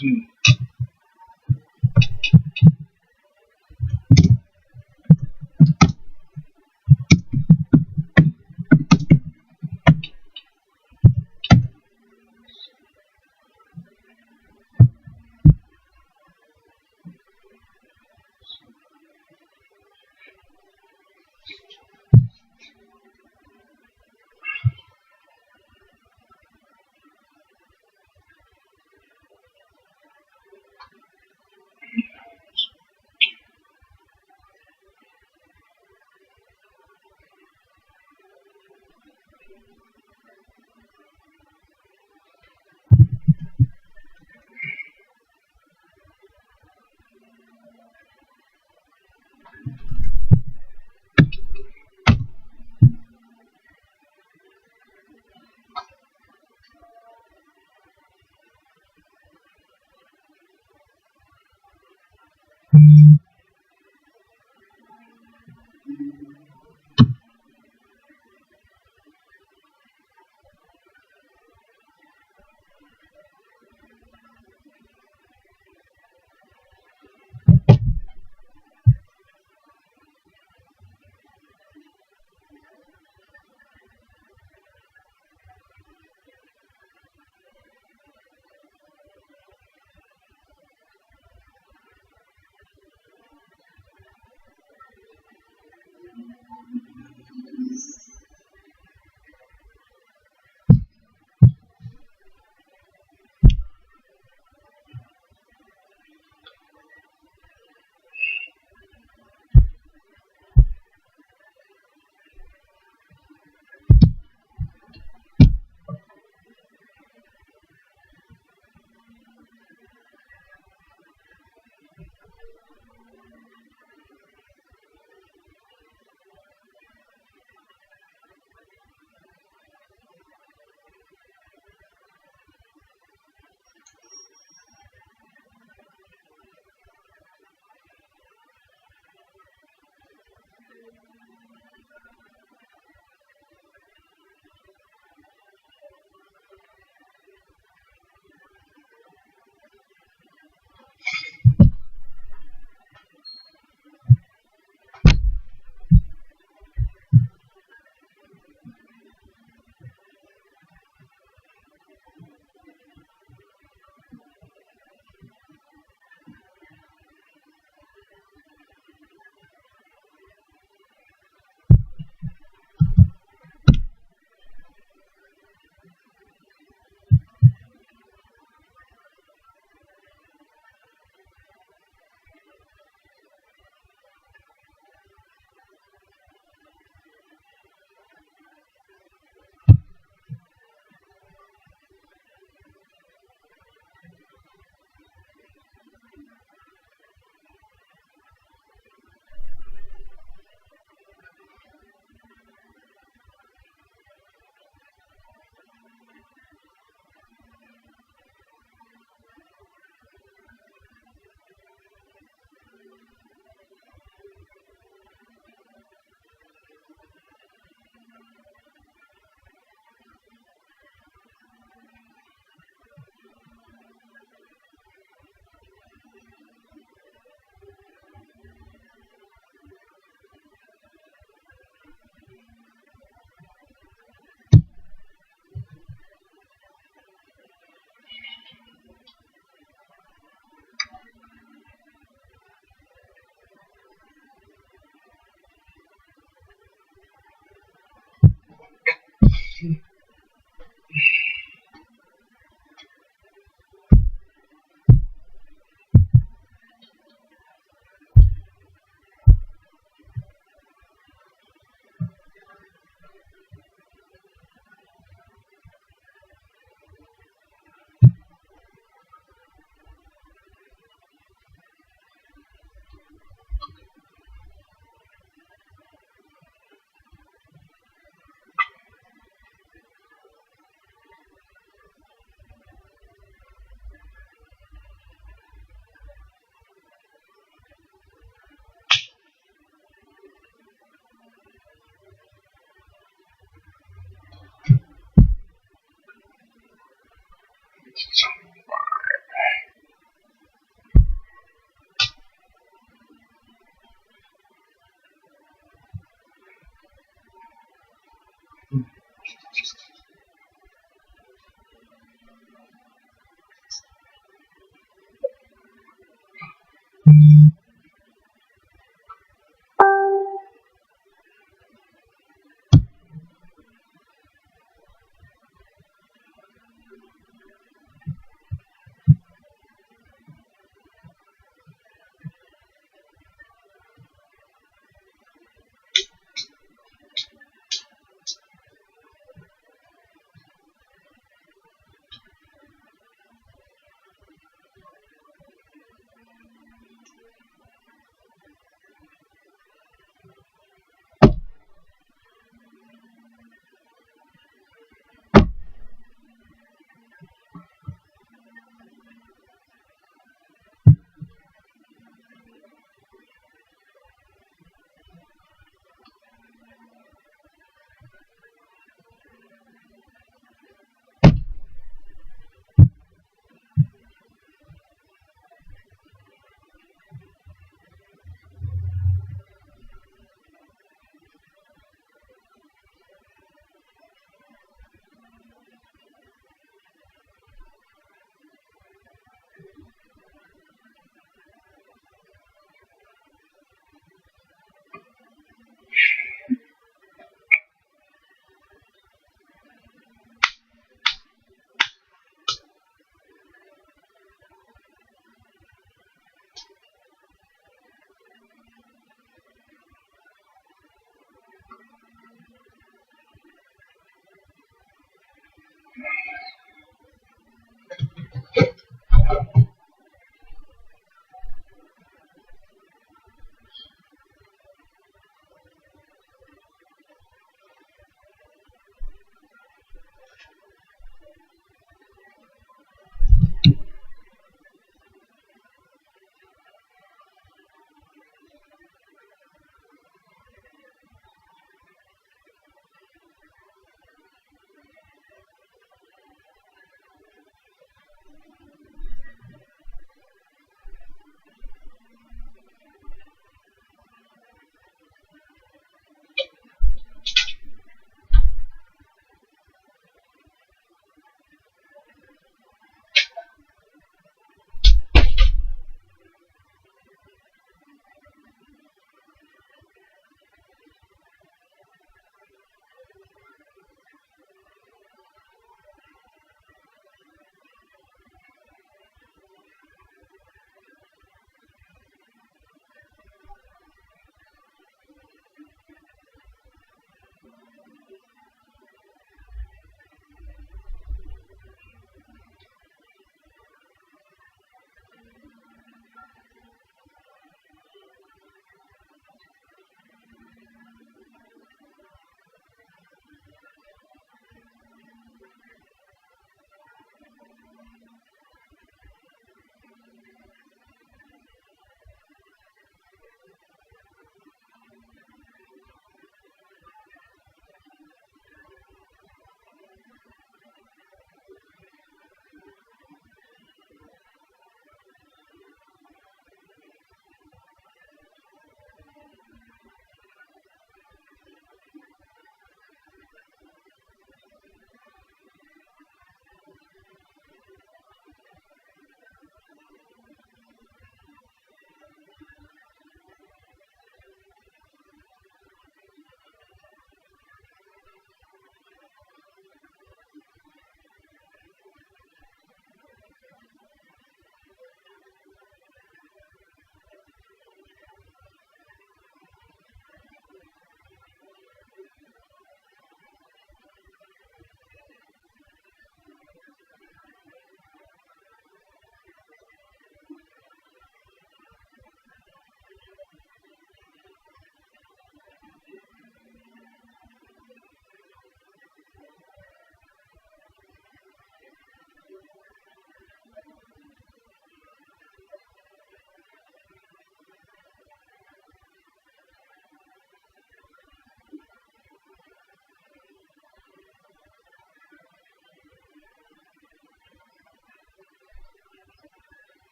Somebody.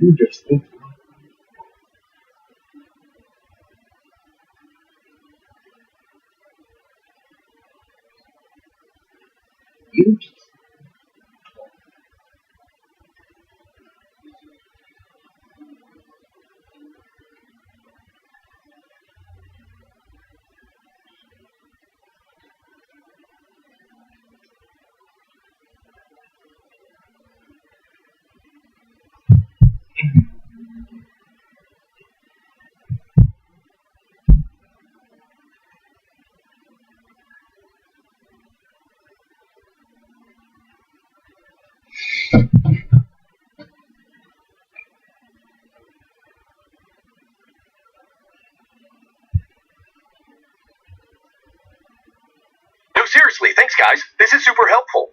Interesting. Interesting. No, seriously, thanks guys. This is super helpful.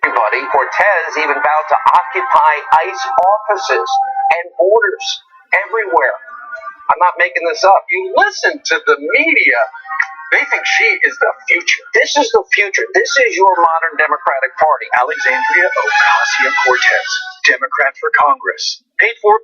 Everybody, Cortez even vowed to occupy ICE offices and borders everywhere. I'm not making this up. You listen to the media. They think she is the future. This is the future. This is your modern Democratic Party. Alexandria Ocasio-Cortez, Democrat for Congress. Paid for.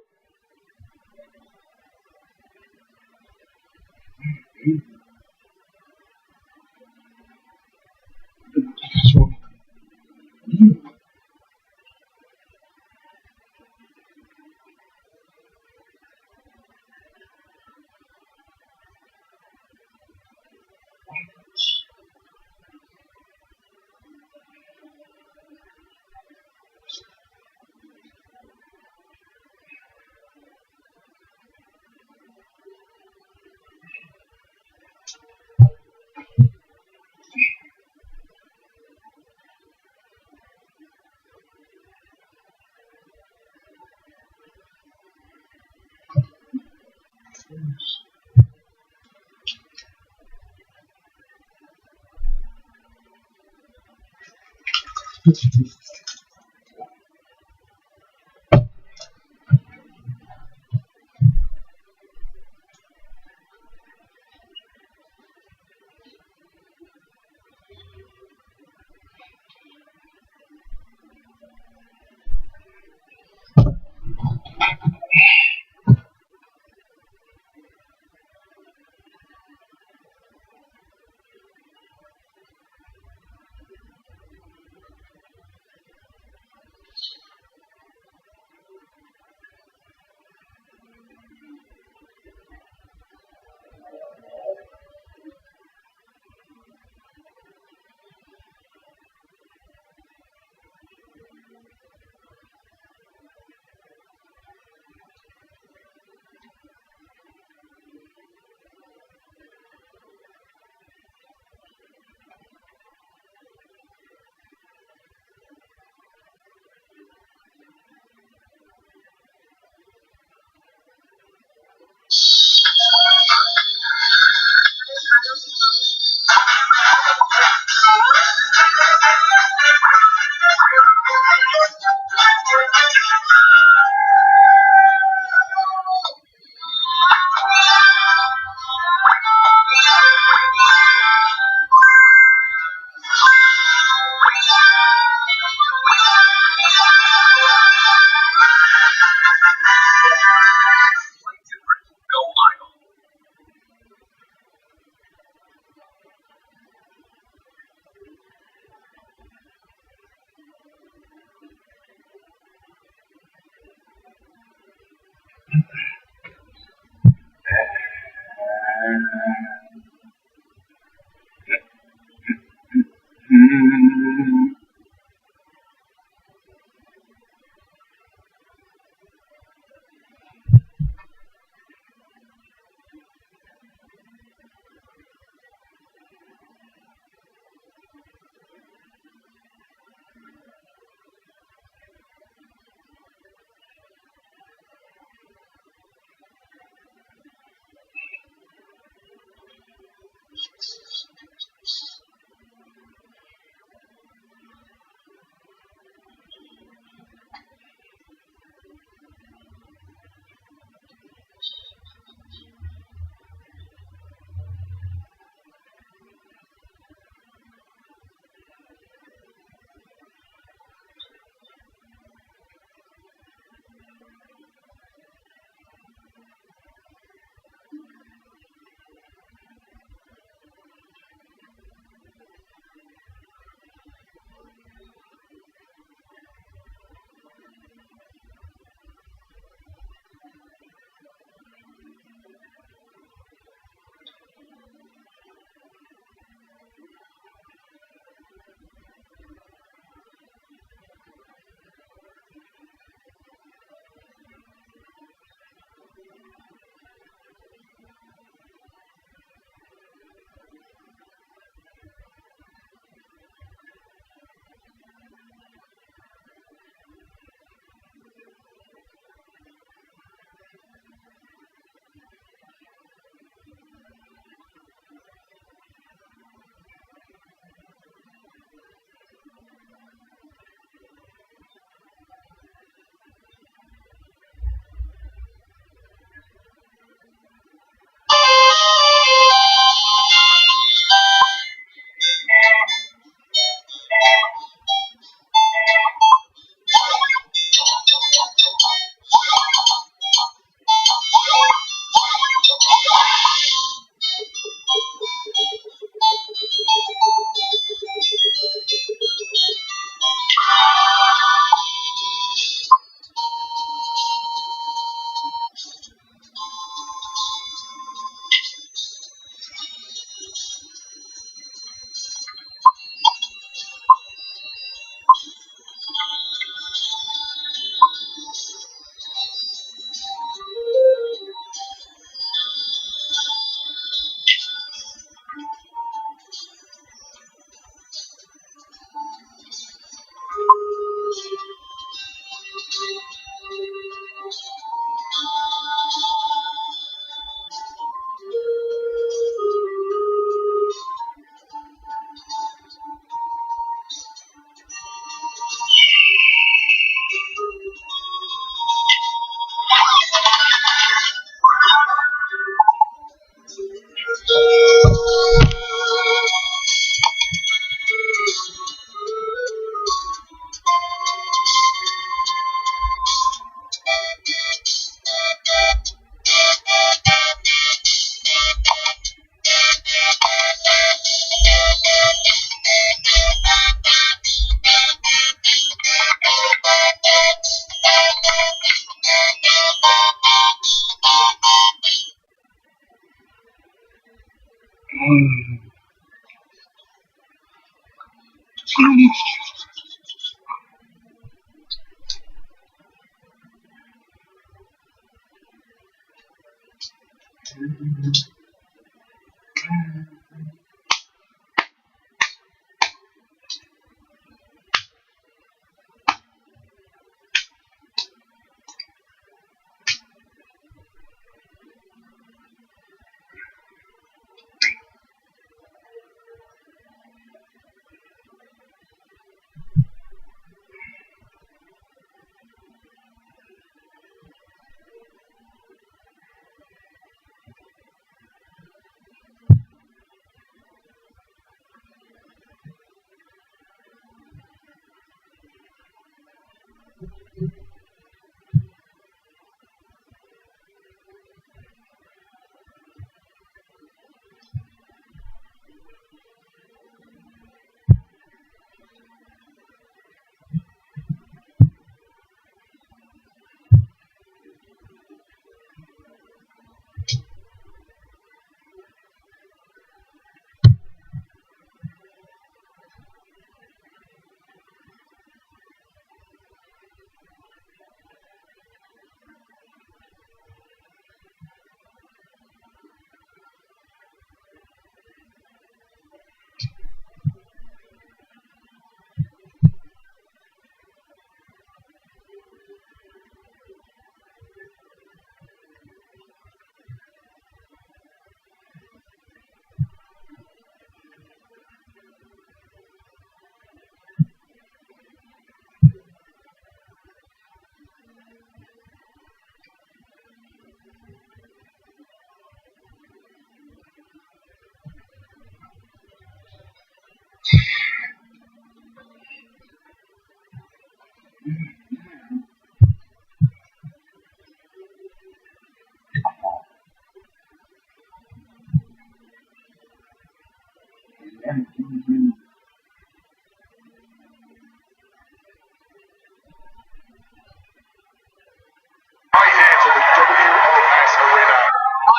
I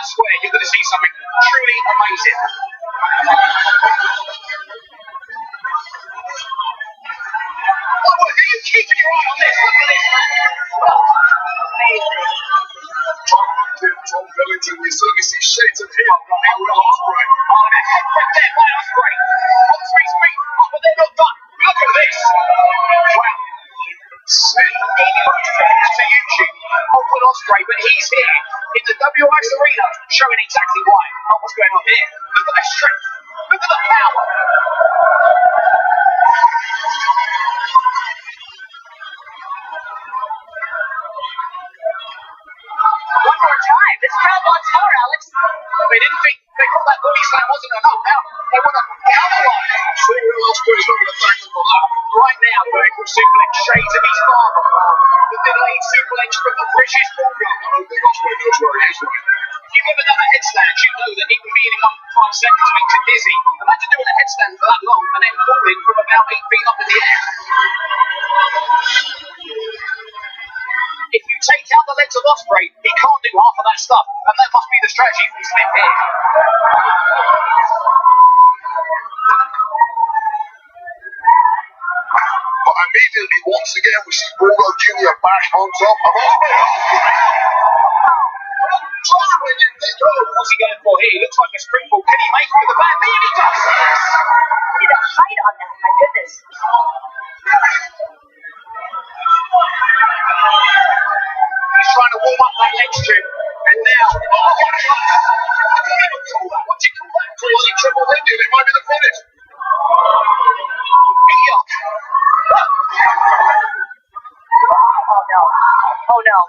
swear you're going to see something truly amazing. Oh, look, are you keeping your eye on this? Look at this, man. Tom Billington, you certainly see shades of him from here with Ospreay. Oh, and a head right there by Ospreay. On 3 feet. Oh, but they're not done. Look at this. Wow. To YouTube, I'll put Ospreay, but he's here in the WX arena, showing exactly why. Oh, what's going on here? Look at the strength. Look at the power. One more time. This crowd wants more, Alex. They didn't think they thought that body slam wasn't enough. Now they want another one. See who else is not going to thank them for that. Right now, vertical suplex shades of his father. The delayed suplex from the British Bulldog. I don't think Ospreay knows where he is right now. If you've ever done a headstand, you know that it can be in 5 seconds makes you dizzy. Imagine doing a headstand for that long and then falling from about 8 feet up in the air. If you take out the legs of Ospreay, he can't do half of that stuff, and that must be the strategy from Smith here. But immediately, once again, we see Bulldog Jr. back on top of Ospreay. What's he going for here? He looks like a springboard. Can he make it with a bad knee? And he does! See the height on that, my goodness. He's trying to warm up that leg strip, and now, oh, what a shot! I can't even call that. What do you call that? Was it triple Indian? It might be the finish. Yuck. Oh no. Oh no.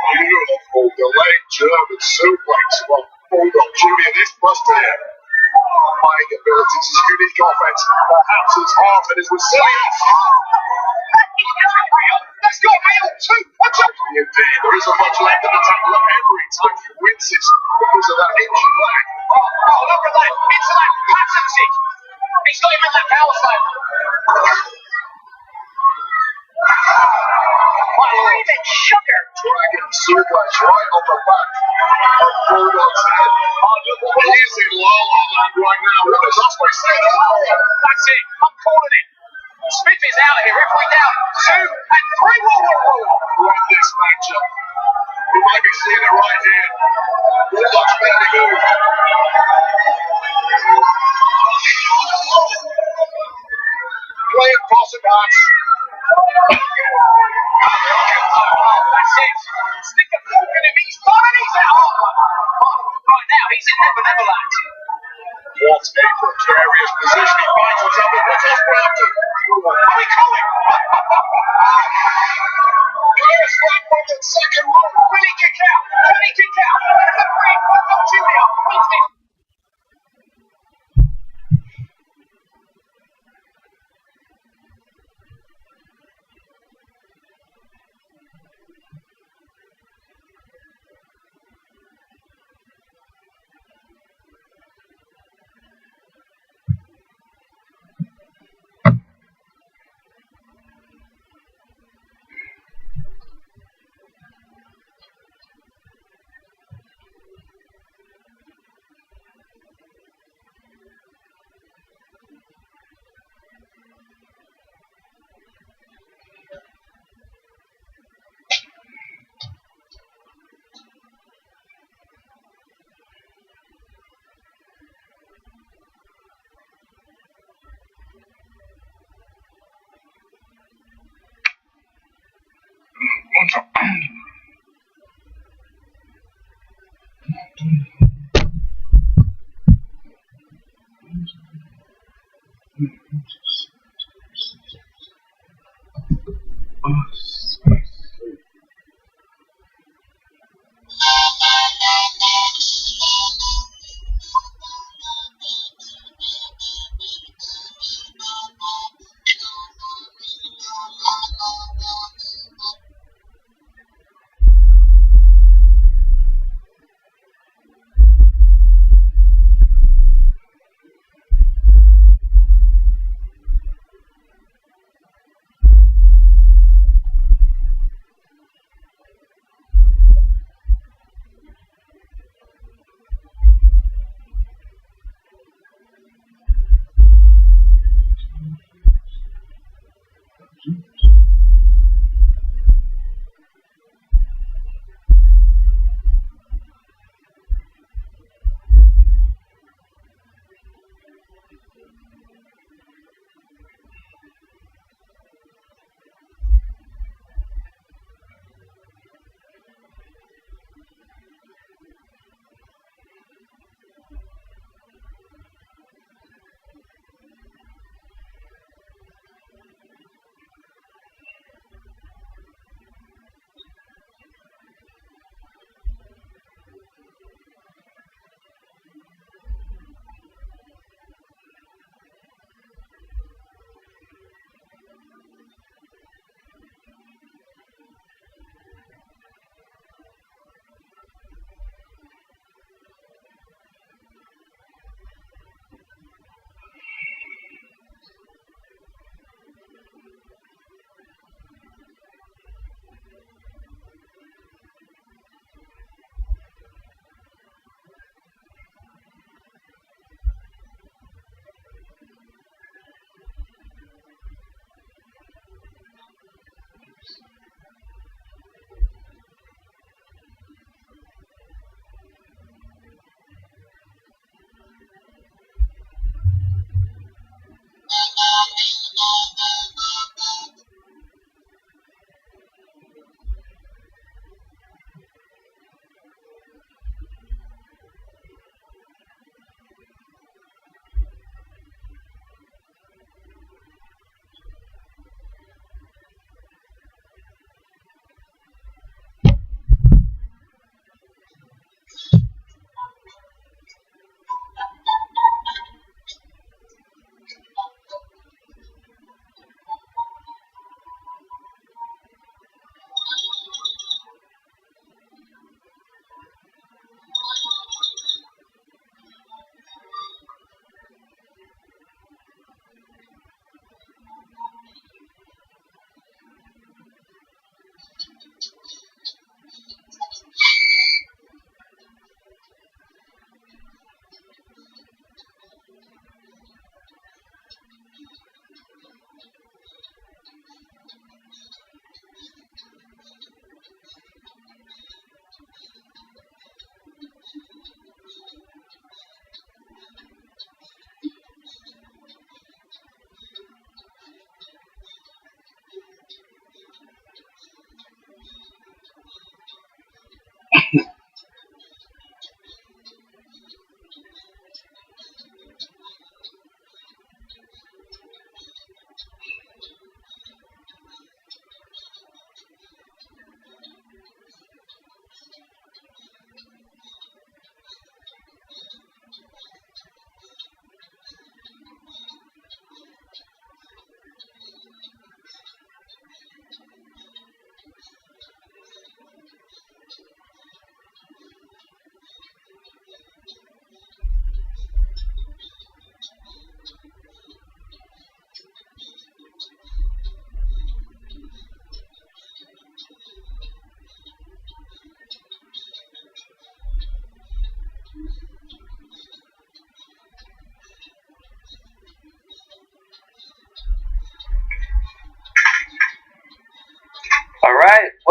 Beautiful delayed German suplex from Bulldog Jr. This busted here. Fighting abilities, his unique offense, perhaps his heart and his resilience. Let's go, Hale! 2! Indeed, there isn't much left in the tank. Look, every time he wins this because of that injured leg. Oh, look at that! It's like patented! He's got him in that power slam. Screaming sugar. Dragon suplex right off the back of Bulldog's head. Oh, look what He is in La La Land right now. What a That's what he's saying. That's it. I'm calling it. Smith is out here. Referee down. 2 and 3. Whoa. Win this matchup. You might be seeing it right here. Bulldogs barely move. Play it, cross it, Max. That's it. Stick a fork in him. He's gone and he's out. Right now, he's in Neverland. What a precarious position he finds himself in. What's Osprey up to? Are we coming? Clear slap from the second row. Will he kick out? Can he kick out? The free Bulldog Junior wins this.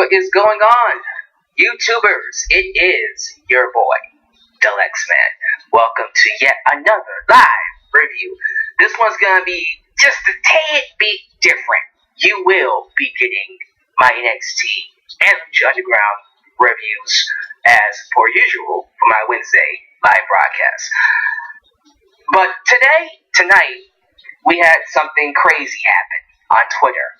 What is going on, YouTubers? It is your boy, X-Man. Welcome to yet another live review. This one's gonna be just a tad bit different. You will be getting my NXT and Lucha Underground reviews as per usual for my Wednesday live broadcast. But tonight, we had something crazy happen on Twitter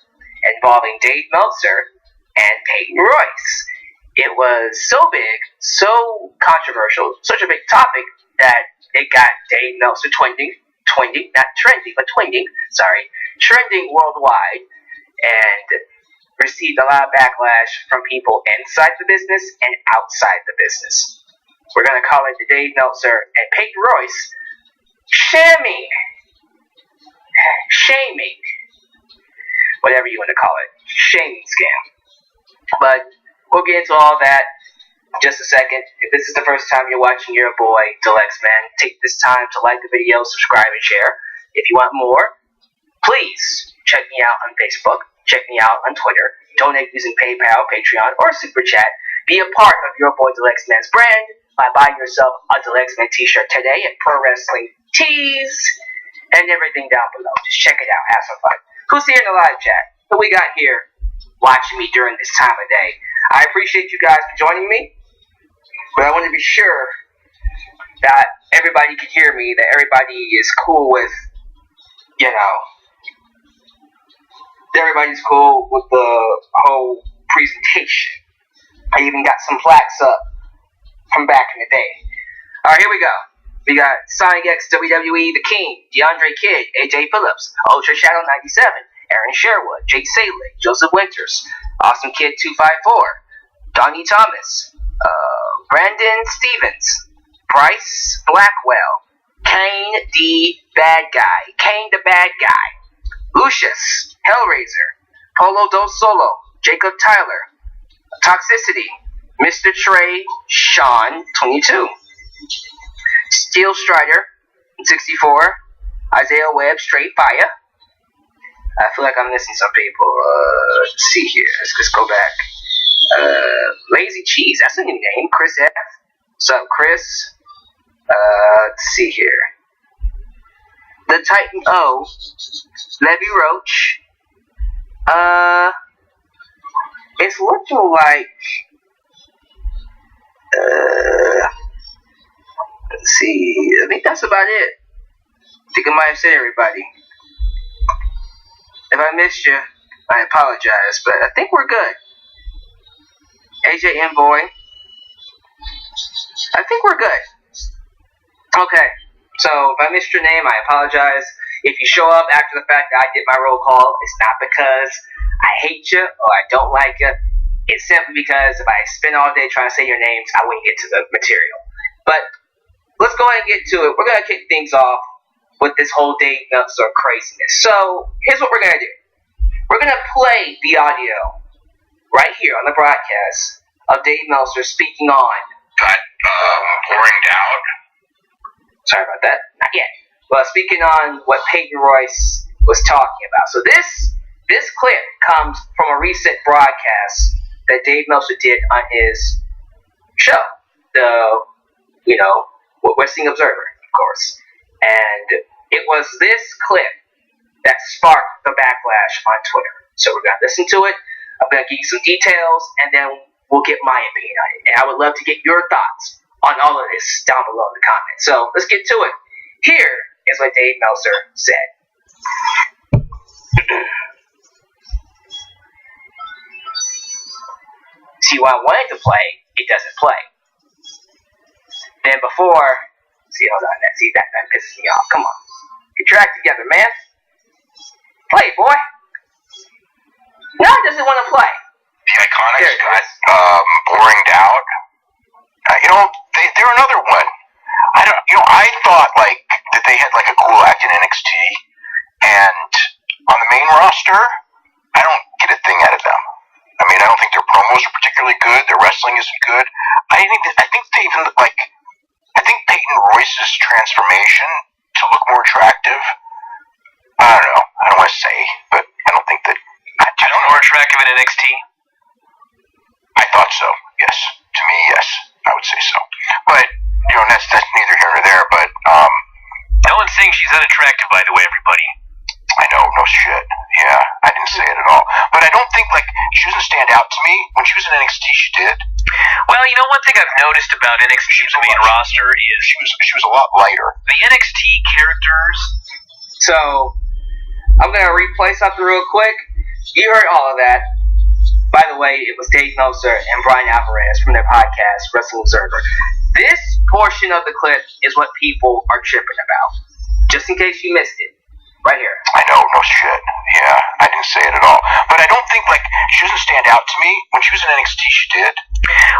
involving Dave Meltzer and Peyton Royce. It was so big, so controversial, such a big topic that it got Dave Meltzer trending worldwide, and received a lot of backlash from people inside the business and outside the business. We're going to call it the Dave Meltzer and Peyton Royce shaming, whatever you want to call it, shaming scam. But we'll get into all that in just a second. If this is the first time you're watching your boy, X-Man, take this time to like the video, subscribe, and share. If you want more, please check me out on Facebook, check me out on Twitter, donate using PayPal, Patreon, or Super Chat. Be a part of your boy X-Man's brand by buying yourself a X-Man t-shirt today at Pro Wrestling Tees and everything down below. Just check it out, have some fun. Who's here in the live chat? Who we got here watching me during this time of day? I appreciate you guys for joining me, but I want to be sure that everybody can hear me, that everybody is cool with, everybody's cool with the whole presentation. I even got some plaques up from back in the day. Alright, here we go. We got Sonic X WWE The King, DeAndre Kidd, AJ Phillips, Ultra Shadow 97, Aaron Sherwood, Jake Saley, Joseph Winters, Awesome Kid 254, Donnie Thomas, Brandon Stevens, Bryce Blackwell, Kane the Bad Guy, Lucius, Hellraiser, Polo Dos Solo, Jacob Tyler, Toxicity, Mr. Trey, Sean 22, Steel Strider 64, Isaiah Webb, Straight Fire. I feel like I'm missing some people. Let's see here. Let's just go back. Lazy Cheese, that's a new name. Chris F. What's up, Chris? Let's see here. The Titan O, Levy Roach. It's looking like. Let's see. I think that's about it. I think I might have said everybody. If I missed you, I apologize, but I think we're good. AJ Envoy. I think we're good. Okay, so if I missed your name, I apologize. If you show up after the fact that I did my roll call, it's not because I hate you or I don't like you. It's simply because if I spend all day trying to say your names, I wouldn't get to the material. But let's go ahead and get to it. We're going to kick things off with this whole Dave Meltzer craziness. So here's what we're going to do. We're going to play the audio right here on the broadcast of Dave Meltzer speaking on Pouring down. Sorry about that. Not yet. Well, speaking on what Peyton Royce was talking about. So this clip comes from a recent broadcast that Dave Meltzer did on his show, the Wrestling Observer, of course. And it was this clip that sparked the backlash on Twitter. So we're going to listen to it. I'm going to give you some details, and then we'll get my opinion on it. And I would love to get your thoughts on all of this down below in the comments. So let's get to it. Here is what Dave Meltzer said. See, when I wanted to play, it doesn't play. Then before, hold on, that pisses me off. Come on. Get your act together, man. Play, boy. Now it doesn't want to play. The Iconics got Pouring Down. They're another one. I thought that they had a cool act in NXT, and on the main roster, I don't get a thing out of them. I mean, I don't think their promos are particularly good. Their wrestling isn't good. I think Peyton Royce's transformation to look more attractive. I don't know. I don't want to say, but I don't think that. I don't know more attractive in NXT. I thought so. Yes, to me, yes, I would say so. But that's neither here nor there. But no one's saying she's unattractive, by the way, everybody. I know, no shit. Yeah, I didn't say it at all. But I don't think she doesn't stand out to me. When she was in NXT, she did. Well, one thing I've noticed about NXT's main roster is she was a lot lighter. The NXT characters. So, I'm going to replay something real quick. You heard all of that. By the way, it was Dave Meltzer and Brian Alvarez from their podcast, Wrestle Observer. This portion of the clip is what people are tripping about. Just in case you missed it. Right here. I know, no shit. Yeah, I didn't say it at all. But I don't think, she doesn't stand out to me. When she was in NXT, she did.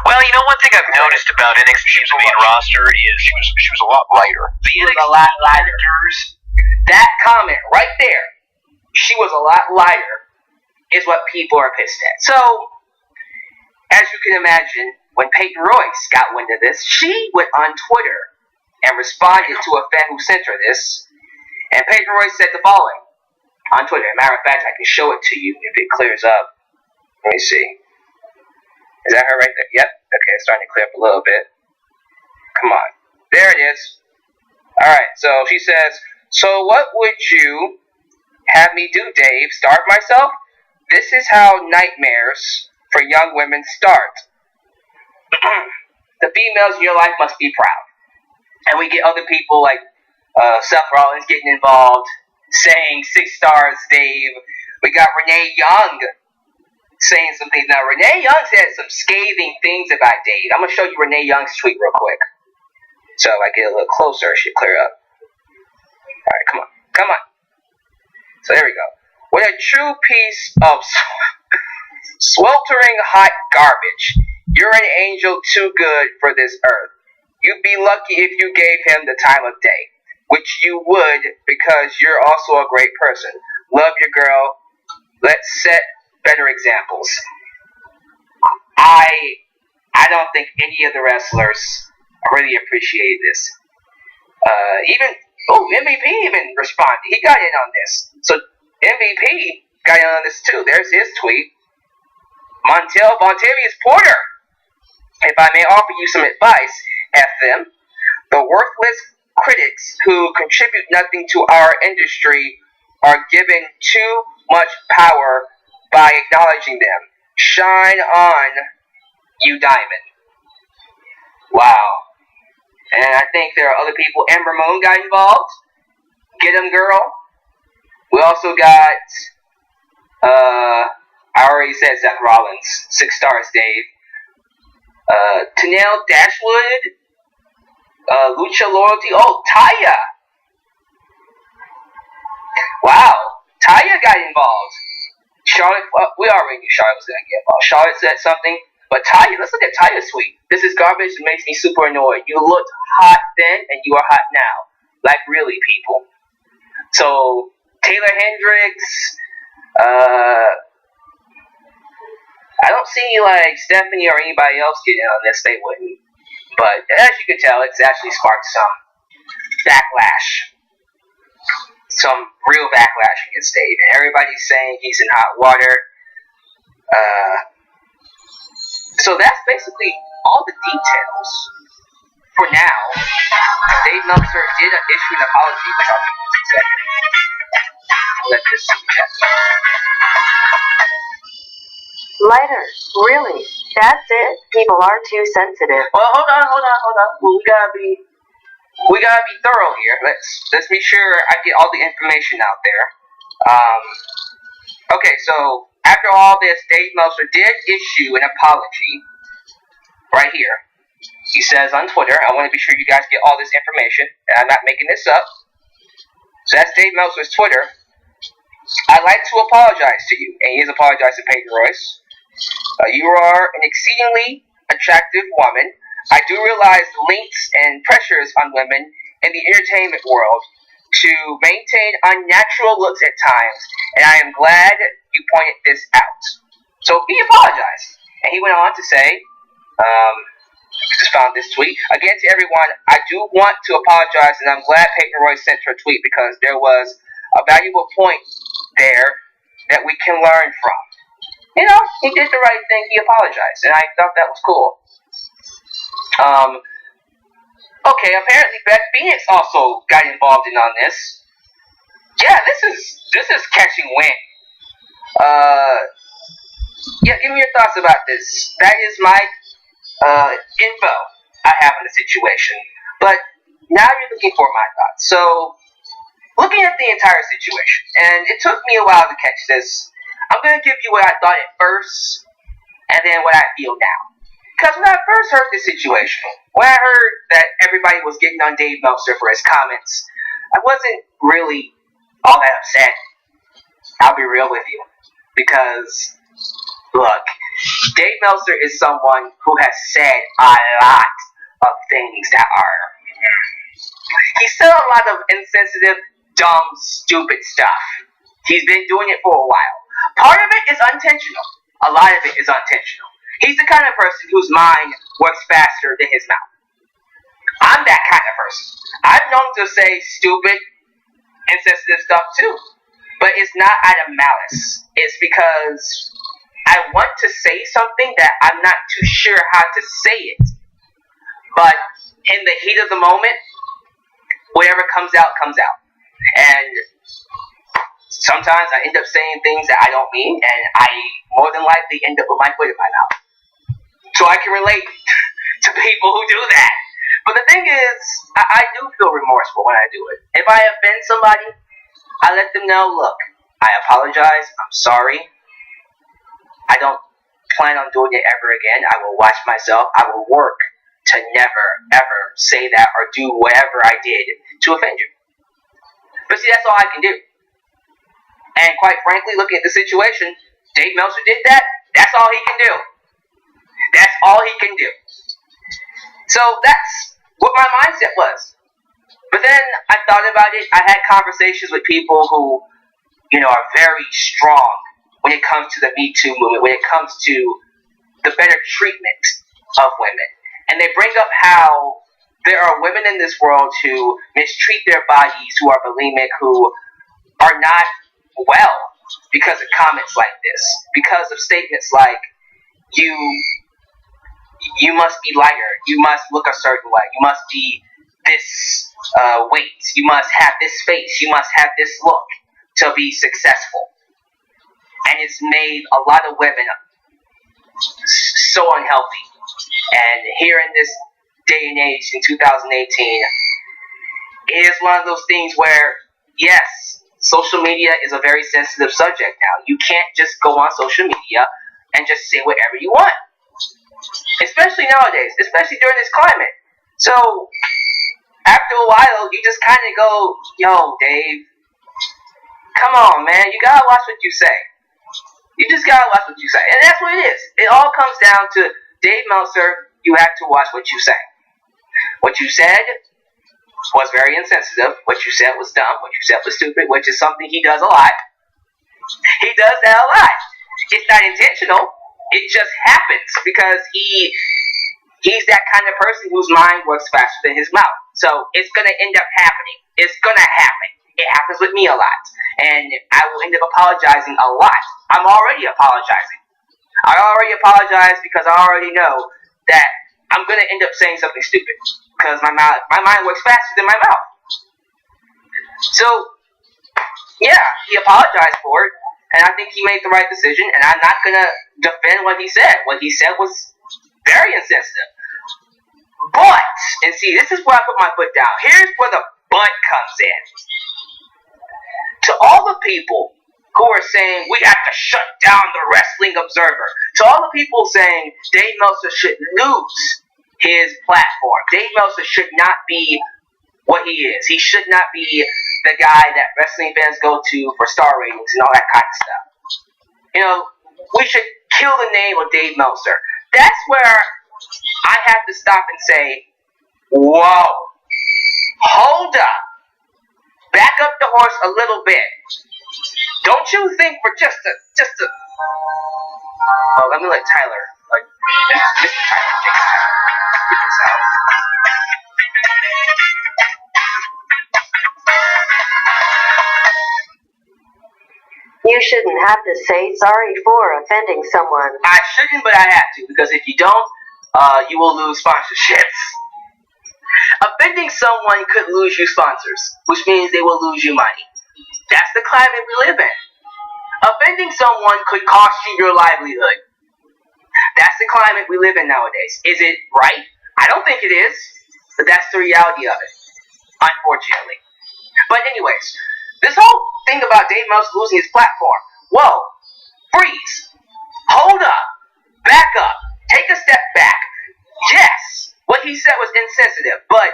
Well, one thing I've noticed about NXT's main roster is she was a lot lighter. She was a lot lighter. That comment right there, she was a lot lighter, is what people are pissed at. So, as you can imagine, when Peyton Royce got wind of this, she went on Twitter and responded to a fan who sent her this. And Peyton Royce said the following on Twitter. As a matter of fact, I can show it to you if it clears up. Let me see. Is that her right there? Yep. Okay, it's starting to clear up a little bit. Come on. There it is. Alright, so she says, "So what would you have me do, Dave? Starve myself? This is how nightmares for young women start. The females in your life must be proud." And we get other people like Seth Rollins getting involved, saying 6 stars, Dave. We got Renee Young saying some things. Now, Renee Young said some scathing things about Dave. I'm going to show you Renee Young's tweet real quick. So if I get a little closer, it should clear up. Alright, come on. Come on. So there we go. What a true piece of sweltering hot garbage. You're an angel too good for this earth. You'd be lucky if you gave him the time of day. Which you would, because you're also a great person. Love your girl. Let's set better examples. I don't think any of the wrestlers really appreciated this. MVP even responded. He got in on this. So MVP got in on this too. There's his tweet. Montavious Porter. If I may offer you some advice, F them. The worthless critics who contribute nothing to our industry are given too much power by acknowledging them. Shine on, you diamond. Wow. And I think there are other people. Ember Moon got involved. Get him, girl. We also got, I already said Seth Rollins. 6 stars, Dave. Tanel Dashwood. Lucha Loyalty. Oh, Taya. Wow. Taya got involved. Charlotte, we already knew Charlotte was going to get involved. Charlotte said something. But Taya, let's look at Taya's tweet. "This is garbage that makes me super annoyed. You looked hot then and you are hot now. Like really, people." So, Taylor Hendricks, I don't see Stephanie or anybody else getting on this. They wouldn't. But as you can tell, it's actually sparked some backlash. Some real backlash against Dave. And everybody's saying he's in hot water. So that's basically all the details for now. Dave Meltzer did issue an apology, which I'll give you in a second. Let this check. Lighter, really? That's it? People are too sensitive. Well, hold on. Well, we gotta be thorough here. Let's be sure I get all the information out there. Okay, so after all this, Dave Meltzer did issue an apology right here. He says on Twitter, I want to be sure you guys get all this information, and I'm not making this up. So that's Dave Meltzer's Twitter. "I'd like to apologize to you," and he has apologized to Peyton Royce. "You are an exceedingly attractive woman. I do realize the lengths and pressures on women in the entertainment world to maintain unnatural looks at times, and I am glad you pointed this out." So he apologized, and he went on to say, I just found this tweet. "Again, to everyone, I do want to apologize, and I'm glad Peyton Royce sent her tweet because there was a valuable point there that we can learn from. he did the right thing. He apologized, and I thought that was cool. Okay, apparently Beth Phoenix also got involved in on this. Yeah, this is catching wind. Yeah, give me your thoughts about this. That is my info I have on the situation. But now you're looking for my thoughts. So, looking at the entire situation, and it took me a while to catch this, I'm going to give you what I thought at first, and then what I feel now. Because when I first heard this situation, when I heard that everybody was getting on Dave Meltzer for his comments, I wasn't really all that upset. I'll be real with you. Because, look, Dave Meltzer is someone who has said a lot of things that are... He said a lot of insensitive, dumb, stupid stuff. He's been doing it for a while. Part of it is unintentional. A lot of it is unintentional. He's the kind of person whose mind works faster than his mouth. I'm that kind of person. I'm known to say stupid, insensitive stuff too. But it's not out of malice. It's because I want to say something that I'm not too sure how to say it. But in the heat of the moment, whatever comes out, comes out. And sometimes I end up saying things that I don't mean, and I more than likely end up with my foot in my mouth. So I can relate to people who do that. But the thing is, I do feel remorseful when I do it. If I offend somebody, I let them know, look, I apologize, I'm sorry. I don't plan on doing it ever again. I will watch myself. I will work to never, ever say that or do whatever I did to offend you. But see, that's all I can do. And quite frankly, looking at the situation, Dave Meltzer did that. That's all he can do. That's all he can do. So that's what my mindset was. But then I thought about it. I had conversations with people who, are very strong when it comes to the Me Too movement, when it comes to the better treatment of women. And they bring up how there are women in this world who mistreat their bodies, who are bulimic, who are not well because of comments like this, because of statements like, you must be lighter, you must look a certain way, you must be this weight, you must have this face, you must have this look to be successful. And it's made a lot of women so unhealthy. And here in this day and age, in 2018, it is one of those things where, yes, social media is a very sensitive subject now. You can't just go on social media and just say whatever you want. Especially nowadays, especially during this climate. So, after a while, you just kind of go, yo, Dave, come on, man, you gotta watch what you say. You just gotta watch what you say. And that's what it is. It all comes down to Dave Meltzer, you have to watch what you say. What you said was very insensitive. What you said was dumb. What you said was stupid, which is something he does a lot. He does that a lot. It's not intentional. It just happens because he's that kind of person whose mind works faster than his mouth. So it's going to end up happening. It's going to happen. It happens with me a lot. And I will end up apologizing a lot. I'm already apologizing. I already apologize because I already know that I'm going to end up saying something stupid. Because my mind works faster than my mouth. So, yeah, he apologized for it. And I think he made the right decision. And I'm not going to defend what he said. What he said was very insensitive. But, and see, this is where I put my foot down. Here's where the but comes in. To all the people who are saying we have to shut down the Wrestling Observer, to all the people saying Dave Meltzer should lose his platform, Dave Meltzer should not be what he is. He should not be the guy that wrestling fans go to for star ratings and all that kind of stuff. We should kill the name of Dave Meltzer. That's where I have to stop and say, whoa, hold up. Back up the horse a little bit. Don't you think for just a oh, let me let Tyler, Mr. Tyler, Jacob Tyler, get this out. You shouldn't have to say sorry for offending someone. I shouldn't, but I have to, because if you don't, you will lose sponsorships. Offending someone could lose you sponsors, which means they will lose you money. That's the climate we live in. Offending someone could cost you your livelihood. That's the climate we live in nowadays. Is it right? I don't think it is, but that's the reality of it, unfortunately. But anyways, this whole thing about Dave Meltzer losing his platform. Whoa, freeze, hold up, back up, take a step back. Yes, what he said was insensitive, but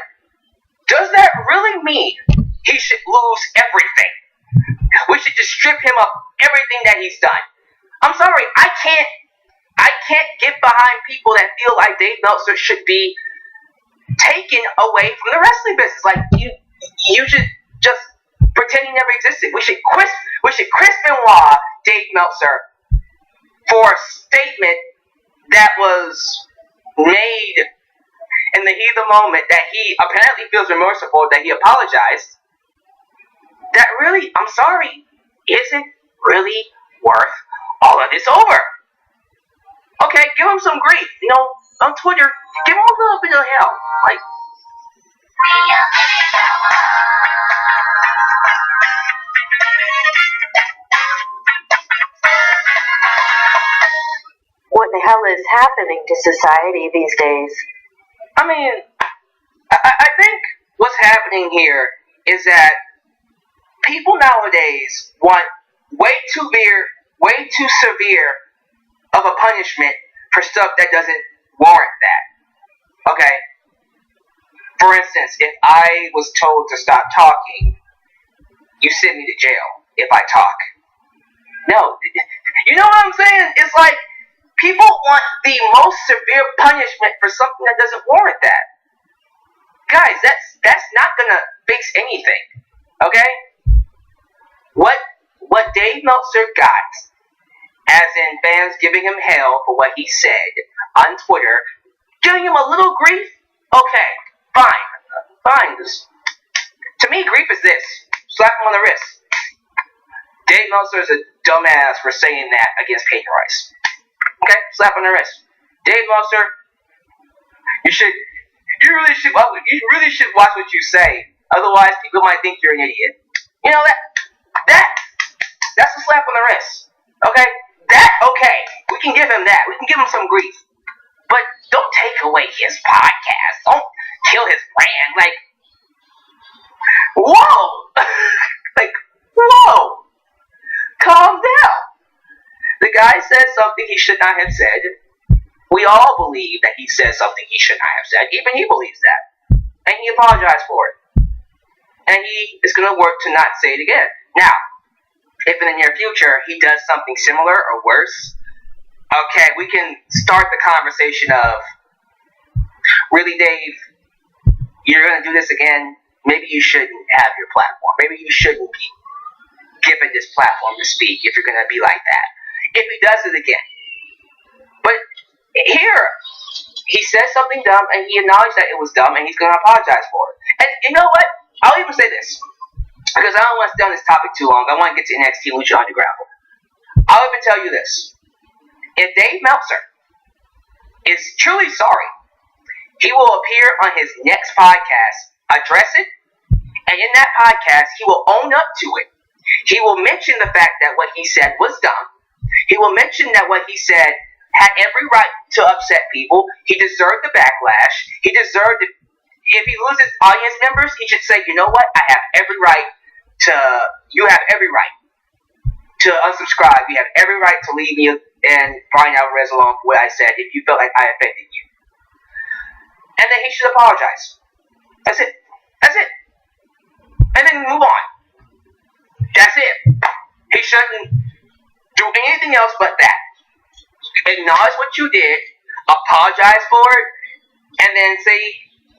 does that really mean he should lose everything? We should just strip him of everything that he's done. I'm sorry, I can't get behind people that feel like Dave Meltzer should be taken away from the wrestling business. Like you should just pretend he never existed. We should Chris Benoit Dave Meltzer for a statement that was made in the heat of the moment that he apparently feels remorseful that he apologized. That really, I'm sorry, isn't really worth all of this over. Okay, give him some grief. You know, on Twitter, give him a little bit of hell. Like, What the hell is happening to society these days? I mean, I think what's happening here is that people nowadays want way too severe of a punishment for stuff that doesn't warrant that. Okay? For instance, if I was told to stop talking, you send me to jail if I talk. No. You know what I'm saying? It's like people want the most severe punishment for something that doesn't warrant that. Guys, that's not gonna fix anything. Okay? What Dave Meltzer got, as in fans giving him hell for what he said on Twitter, giving him a little grief, okay, fine. To me, grief is this. Slap him on the wrist. Dave Meltzer is a dumbass for saying that against Peyton Royce. Okay, slap on the wrist. Dave Meltzer, you really should watch what you say. Otherwise, people might think you're an idiot. You know that's a slap on the wrist. Okay, okay. We can give him that. We can give him some grief. But don't take away his podcast. Don't kill his brand. Like, whoa, whoa. Calm down. The guy said something he should not have said. We all believe that he said something he should not have said. Even he believes that. And he apologized for it. And he is going to work to not say it again. Now, if in the near future he does something similar or worse, okay, we can start the conversation of, really, Dave, you're going to do this again? Maybe you shouldn't have your platform. Maybe you shouldn't be given this platform to speak if you're going to be like that. If he does it again. But here, he says something dumb, and he acknowledged that it was dumb, and he's going to apologize for it. And you know what? I'll even say this, because I don't want to stay on this topic too long. I want to get to NXT Lucha Underground. I'll even tell you this. If Dave Meltzer is truly sorry, he will appear on his next podcast, address it, and in that podcast, he will own up to it. He will mention the fact that what he said was dumb. He will mention that what he said had every right to upset people. He deserved the backlash. He deserved it. If he loses audience members, he should say, you know what? You have every right to unsubscribe. You have every right to leave me and find out Alone for what I said if you felt like I offended you. And then he should apologize. That's it. And then move on. That's it. He shouldn't do anything else but that. Acknowledge what you did, apologize for it, and then say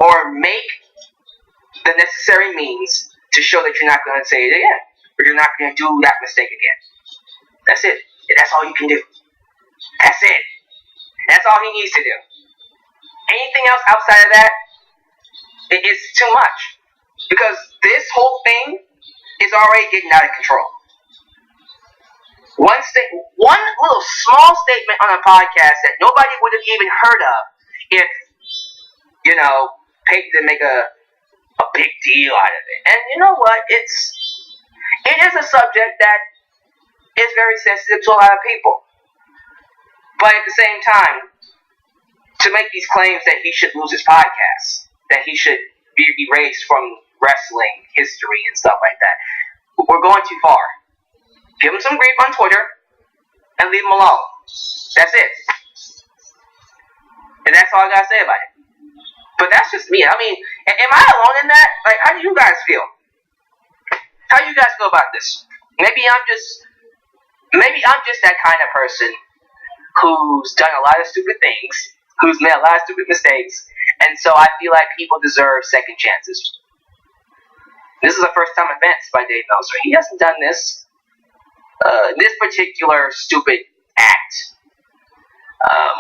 or make the necessary means to show that you're not going to say it again, or you're not going to do that mistake again. That's it. That's all you can do. That's it. That's all he needs to do. Anything else outside of that, it's too much. Because this whole thing is already getting out of control. one little small statement on a podcast that nobody would have even heard of if, Peyton didn't make a big deal out of it. And you know what? It is a subject that is very sensitive to a lot of people. But at the same time, to make these claims that he should lose his podcast, that he should be erased from wrestling history and stuff like that, we're going too far. Give him some grief on Twitter and leave him alone. That's it. And that's all I gotta say about it. But that's just me. I mean, am I alone in that? Like, how do you guys feel? How do you guys feel about this? Maybe I'm just that kind of person who's done a lot of stupid things, who's made a lot of stupid mistakes, and so I feel like people deserve second chances. This is a first-time offense by Dave Meltzer. He hasn't done this particular stupid act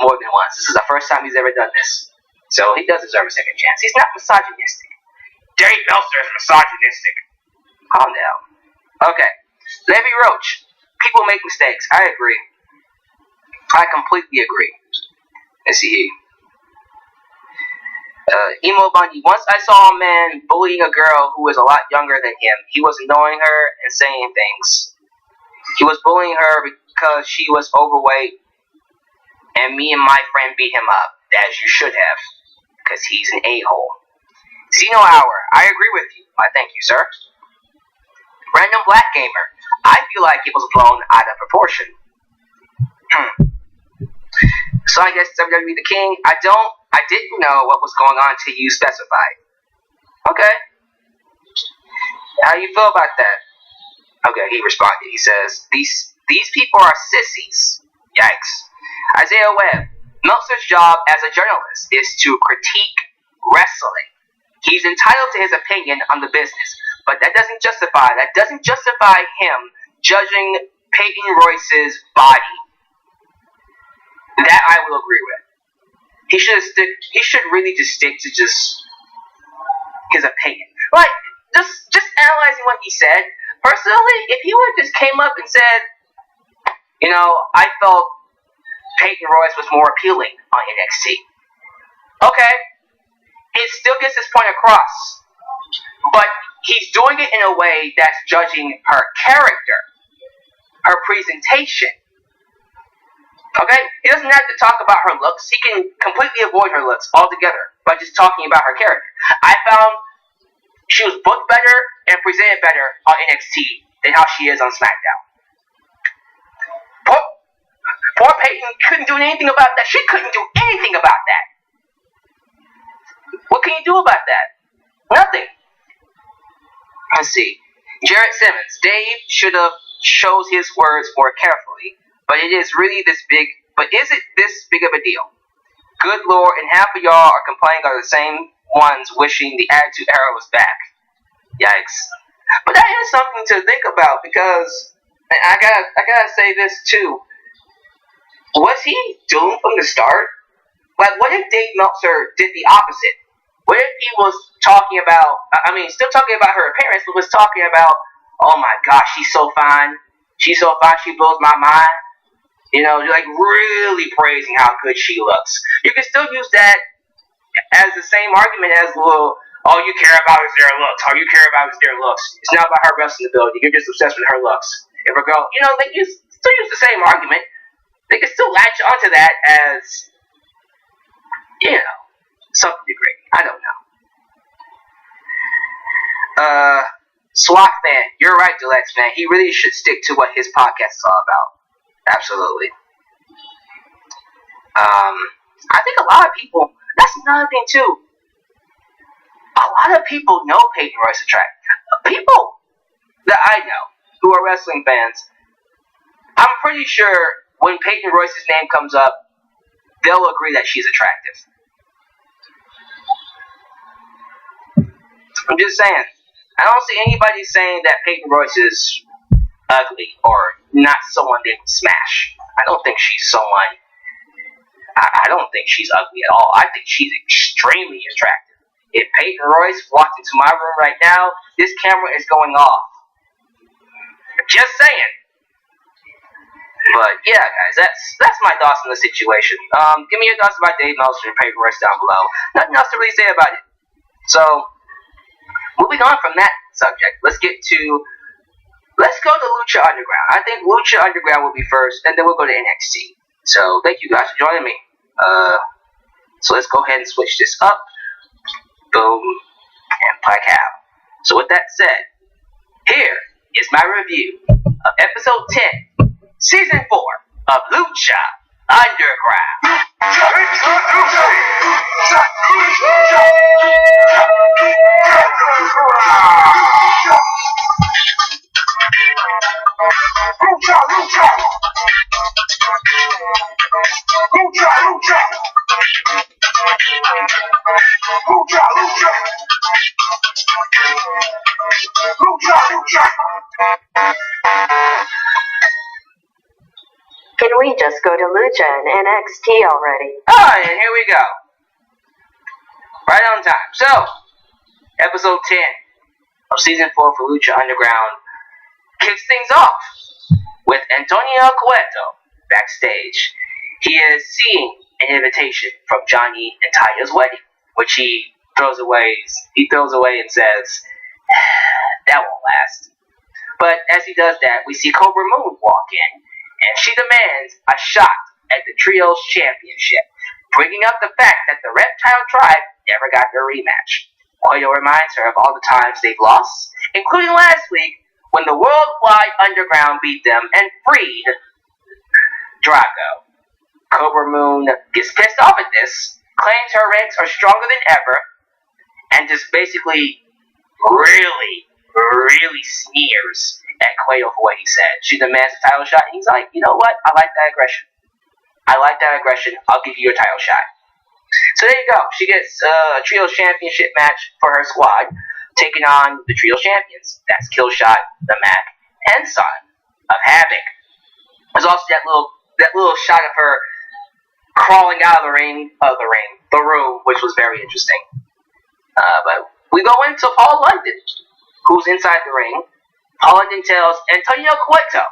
more than once. This is the first time he's ever done this. So he does deserve a second chance. He's not misogynistic. Dave Meltzer is misogynistic. Calm down. Okay. Levy Roach. People make mistakes. I agree. I completely agree. Let's see here. Emo Bundy. Once I saw a man bullying a girl who was a lot younger than him. He was annoying her and saying things. He was bullying her because she was overweight, and me and my friend beat him up, as you should have, because he's an a-hole. Zeno Hour. I agree with you. I thank you, sir. Random Black Gamer. I feel like it was blown out of proportion. So I guess WWE the King. I didn't know what was going on till you specified. Okay. How do you feel about that? Okay, he responded. He says, These people are sissies. Yikes. Isaiah Webb. Meltzer's job as a journalist is to critique wrestling. He's entitled to his opinion on the business, but that doesn't justify him judging Peyton Royce's body. That I will agree with. He should really just stick to just his opinion. Like, just analyzing what he said. Personally, if he would have just came up and said, I felt Peyton Royce was more appealing on NXT. Okay. It still gets his point across. But he's doing it in a way that's judging her character, her presentation. Okay? He doesn't have to talk about her looks. He can completely avoid her looks altogether by just talking about her character. I found she was booked better and presented better on NXT than how she is on SmackDown. Poor Peyton couldn't do anything about that. She couldn't do anything about that. What can you do about that? Nothing. Let's see. Jarrett Simmons. Dave should have chose his words more carefully. But is it this big of a deal? Good Lord, and half of y'all are complaining are the same ones wishing the Attitude Era was back. Yikes. But that is something to think about, because I gotta say this too. Was he doomed from the start? Like, what if Dave Meltzer did the opposite? What if he was talking about, still talking about her appearance, but was talking about, oh my gosh, she's so fine. She's so fine, she blows my mind. Like really praising how good she looks. You can still use that as the same argument as, well, all you care about is their looks. All you care about is their looks. It's not about her wrestling ability. You're just obsessed with her looks. If a girl, they still use the same argument. They can still latch onto that as, something degrading. I don't know. Swat fan, you're right, Deluxe man. He really should stick to what his podcast is all about. Absolutely. I think a lot of people, that's another thing too. A lot of people know Peyton Royce attractive. People that I know who are wrestling fans, I'm pretty sure when Peyton Royce's name comes up, they'll agree that she's attractive. I'm just saying. I don't see anybody saying that Peyton Royce is ugly or not someone they would smash. I don't think she's someone. I don't think she's ugly at all. I think she's extremely attractive. If Peyton Royce walked into my room right now, this camera is going off. Just saying. But yeah, guys, that's my thoughts on the situation. Give me your thoughts about Dave Meltzer and Paperworks down below. Nothing else to really say about it. So, moving on from that subject, let's go to Lucha Underground. I think Lucha Underground will be first, and then we'll go to NXT. So, thank you guys for joining me. So let's go ahead and switch this up. Boom, and plaque out. So with that said, here is my review of episode 10, season 4 of Lucha Underground. Can we just go to Lucha and NXT already? Alright, and here we go. Right on time. So, episode 10 of season 4 for Lucha Underground kicks things off with Antonio Cueto backstage. He is seeing an invitation from Johnny and Taya's wedding, which he throws away and says, that won't last. But as he does that, we see Cobra Moon walk in, and she demands a shot at the Trios Championship, bringing up the fact that the Reptile Tribe never got their rematch. Cueto reminds her of all the times they've lost, including last week when the Worldwide Underground beat them and freed Drago. Cobra Moon gets pissed off at this, claims her ranks are stronger than ever, and just basically really sneers at Cueto for what he said. She demands a title shot, and he's like, you know what? I like that aggression. I'll give you a title shot. So there you go. She gets a Trios Championship match for her squad, taking on the Trios Champions. That's Killshot, the Mac, and Son of Havoc. There's also that little shot of her crawling out of the room, which was very interesting. But we go into Paul London, who's inside the ring. Paul London tells Antonio Cueto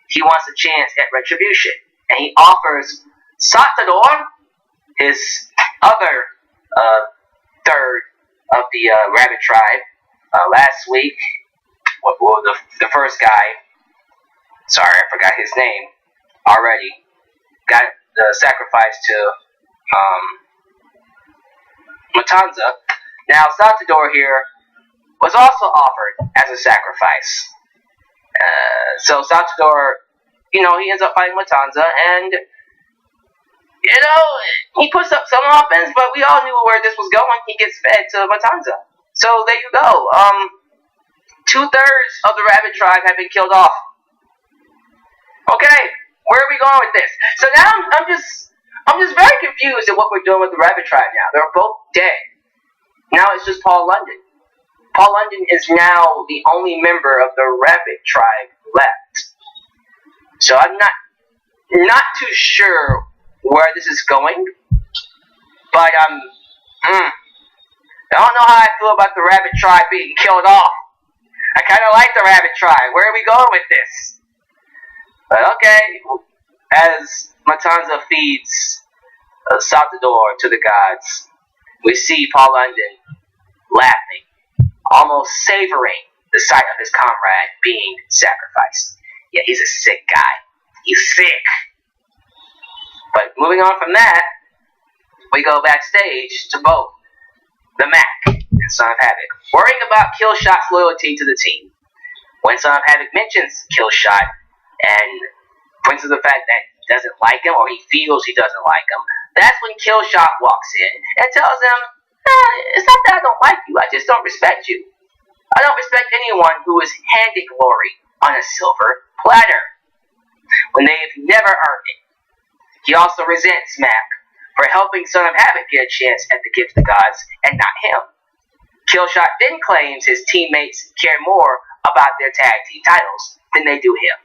he wants a chance at retribution, and he offers Satador, his other third of the Rabbit Tribe. Last week, the first guy, sorry, I forgot his name already, got sacrificed to Matanza. Now, Saltador here was also offered as a sacrifice. So Saltador, he ends up fighting Matanza, and, he puts up some offense, but we all knew where this was going. He gets fed to Matanza. So there you go. 2/3 of the Rabbit Tribe have been killed off. Okay, where are we going with this? So now I'm just very confused at what we're doing with the Rabbit Tribe now. They're both dead. Now it's just Paul London. Paul London is now the only member of the Rabbit Tribe left. So I'm not too sure where this is going, but I don't know how I feel about the Rabbit Tribe being killed off. I kind of like the Rabbit Tribe. Where are we going with this? But okay, as Matanza feeds Saltador to the gods, we see Paul London laughing, almost savoring the sight of his comrade being sacrificed. Yeah, he's a sick guy. He's sick. But moving on from that, we go backstage to both the Mac and Son of Havoc, worrying about Killshot's loyalty to the team. When Son of Havoc mentions Killshot and points to the fact that he doesn't like him, or he feels he doesn't like him, that's when Killshot walks in and tells him, it's not that I don't like you, I just don't respect you. I don't respect anyone who is handed glory on a silver platter when they've never earned it. He also resents Mac for helping Son of Havoc get a chance at the Gift of the Gods and not him. Killshot then claims his teammates care more about their tag team titles than they do him.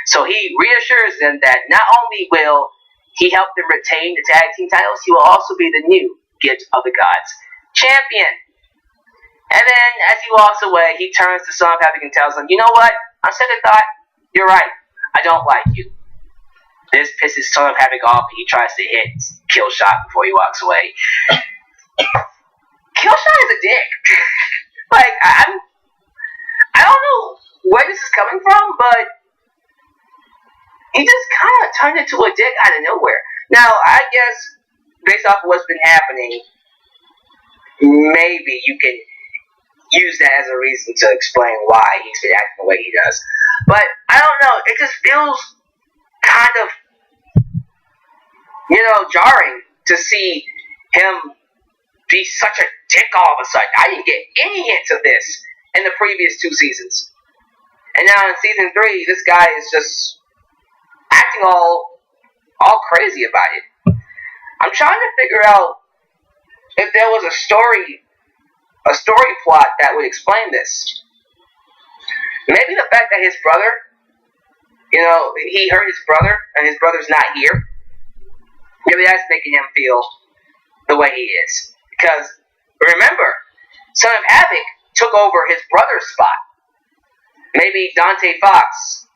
So he reassures them that not only will he help them retain the tag team titles, he will also be the new Gift of the Gods champion. And then, as he walks away, he turns to Son of Havoc and tells him, you know what? On second thought, you're right. I don't like you. This pisses Son of Havoc off, and he tries to hit Killshot before he walks away. Killshot is a dick. Like, I don't know where this is coming from, but he just kind of turned into a dick out of nowhere. Now, I guess, based off of what's been happening, maybe you can use that as a reason to explain why he's been acting the way he does. But, I don't know, it just feels kind of, jarring to see him be such a dick all of a sudden. I didn't get any hints of this in the previous 2 seasons. And now in season 3, this guy is just acting all crazy about it. I'm trying to figure out if there was a story plot that would explain this. Maybe the fact that his brother, he hurt his brother and his brother's not here. Maybe that's making him feel the way he is. Because, remember, Son of Havoc took over his brother's spot. Maybe Dante Fox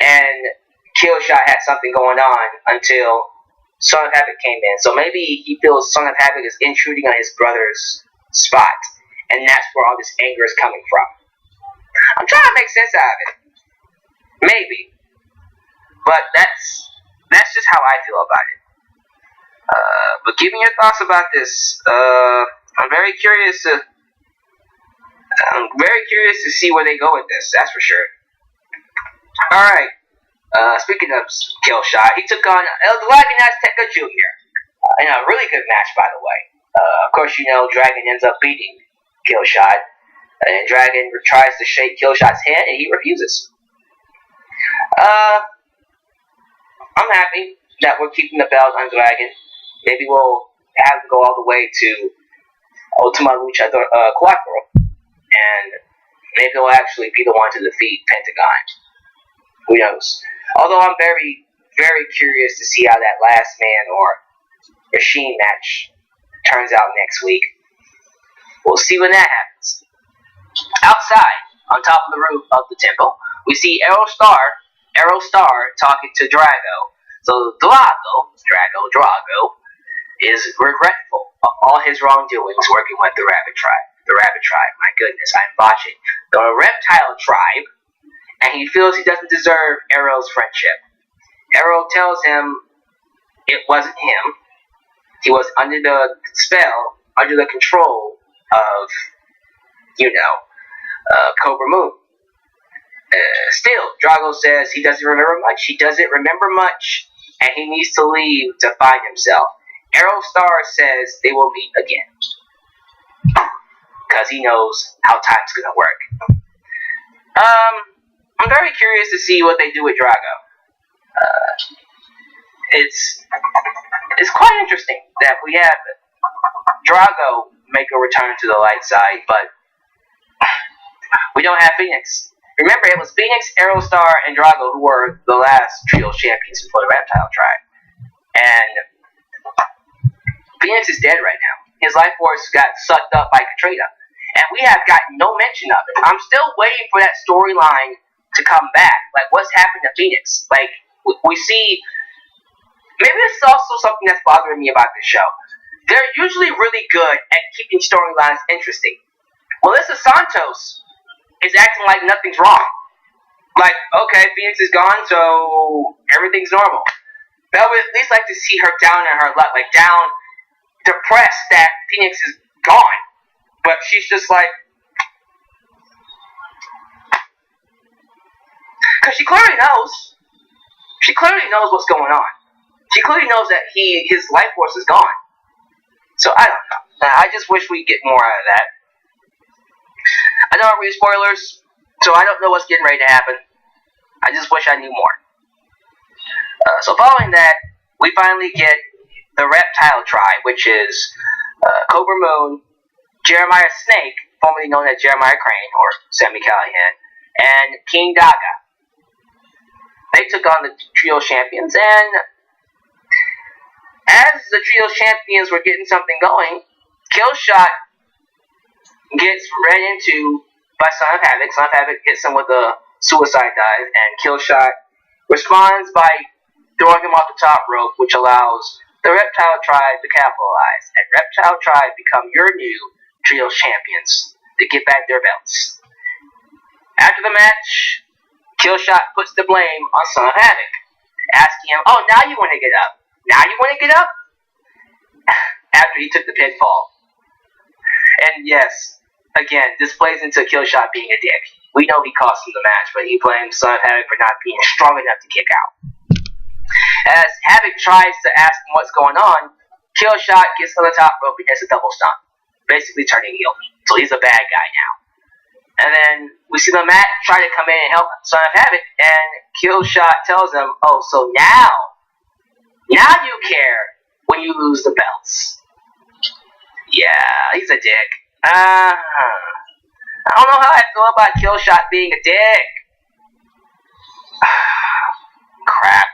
and Killshot had something going on until Son of Havoc came in. So maybe he feels Son of Havoc is intruding on his brother's spot. And that's where all this anger is coming from. I'm trying to make sense out of it. Maybe. But that's just how I feel about it. But give me your thoughts about this. I'm very curious to see where they go with this. That's for sure. All right. Speaking of Killshot, he took on El Dragon Azteca Jr. In a really good match, by the way. Of course, Dragon ends up beating Killshot, and Dragon tries to shake Killshot's hand, and he refuses. I'm happy that we're keeping the belt on Dragon. Maybe we'll have him go all the way to Ultima Lucha 4, and maybe he'll actually be the one to defeat Pentagon. Who knows? Although I'm very, very curious to see how that last man or machine match turns out next week. We'll see when that happens. Outside, on top of the roof of the temple, we see Aerostar talking to Drago. So Drago is regretful of all his wrongdoings working with the Rabbit Tribe. The Rabbit Tribe, my goodness, I'm botching. The Reptile Tribe, and he feels he doesn't deserve Arrow's friendship. Arrow tells him it wasn't him. He was under the spell, under the control of, Cobra Moon. Still, Drago says he doesn't remember much. He doesn't remember much, and he needs to leave to find himself. Aerostar says they will meet again, because he knows how time's gonna work. I'm very curious to see what they do with Drago. It's quite interesting that we have Drago make a return to the light side, but we don't have Phoenix. Remember, it was Phoenix, Aerostar, and Drago who were the last trio champions before the Reptile Tribe. And Phoenix is dead right now. His life force got sucked up by Katrina. And we have gotten no mention of it. I'm still waiting for that storyline to come back. Like, what's happened to Phoenix? Like, we see... Maybe it's also something that's bothering me about this show. They're usually really good at keeping storylines interesting. Melissa Santos is acting like nothing's wrong. Like, okay, Phoenix is gone, so everything's normal. But I would at least like to see her down in her luck, like down, depressed that Phoenix is gone. But she's just like... Because she clearly knows. She clearly knows what's going on. She clearly knows that his life force is gone. So, I don't know. I just wish we'd get more out of that. I don't read spoilers, so I don't know what's getting ready to happen. I just wish I knew more. So following that, we finally get the Reptile Tribe, which is Cobra Moon, Jeremiah Snake, formerly known as Jeremiah Crane, or Sami Callihan, and King Daga. They took on the trio champions, and as the trio champions were getting something going, Killshot gets ran into by Son of Havoc. Son of Havoc hits him with a suicide dive, and Killshot responds by throwing him off the top rope, which allows the Reptile Tribe to capitalize, and Reptile Tribe become your new Trios champions to get back their belts. After the match, Killshot puts the blame on Son of Havoc, asking him, "Oh, now you want to get up? Now you want to get up?" After he took the pinfall. And yes, again, this plays into Killshot being a dick. We know he cost him the match, but he blames Son of Havoc for not being strong enough to kick out. As Havoc tries to ask him what's going on, Killshot gets on the top rope and hits a double stomp, basically turning heel. So he's a bad guy now. And then we see the Matt try to come in and help Son of Havoc, and Killshot tells him, "Oh, so now you care when you lose the belts." Yeah, he's a dick. I don't know how I feel about Killshot being a dick. Crap.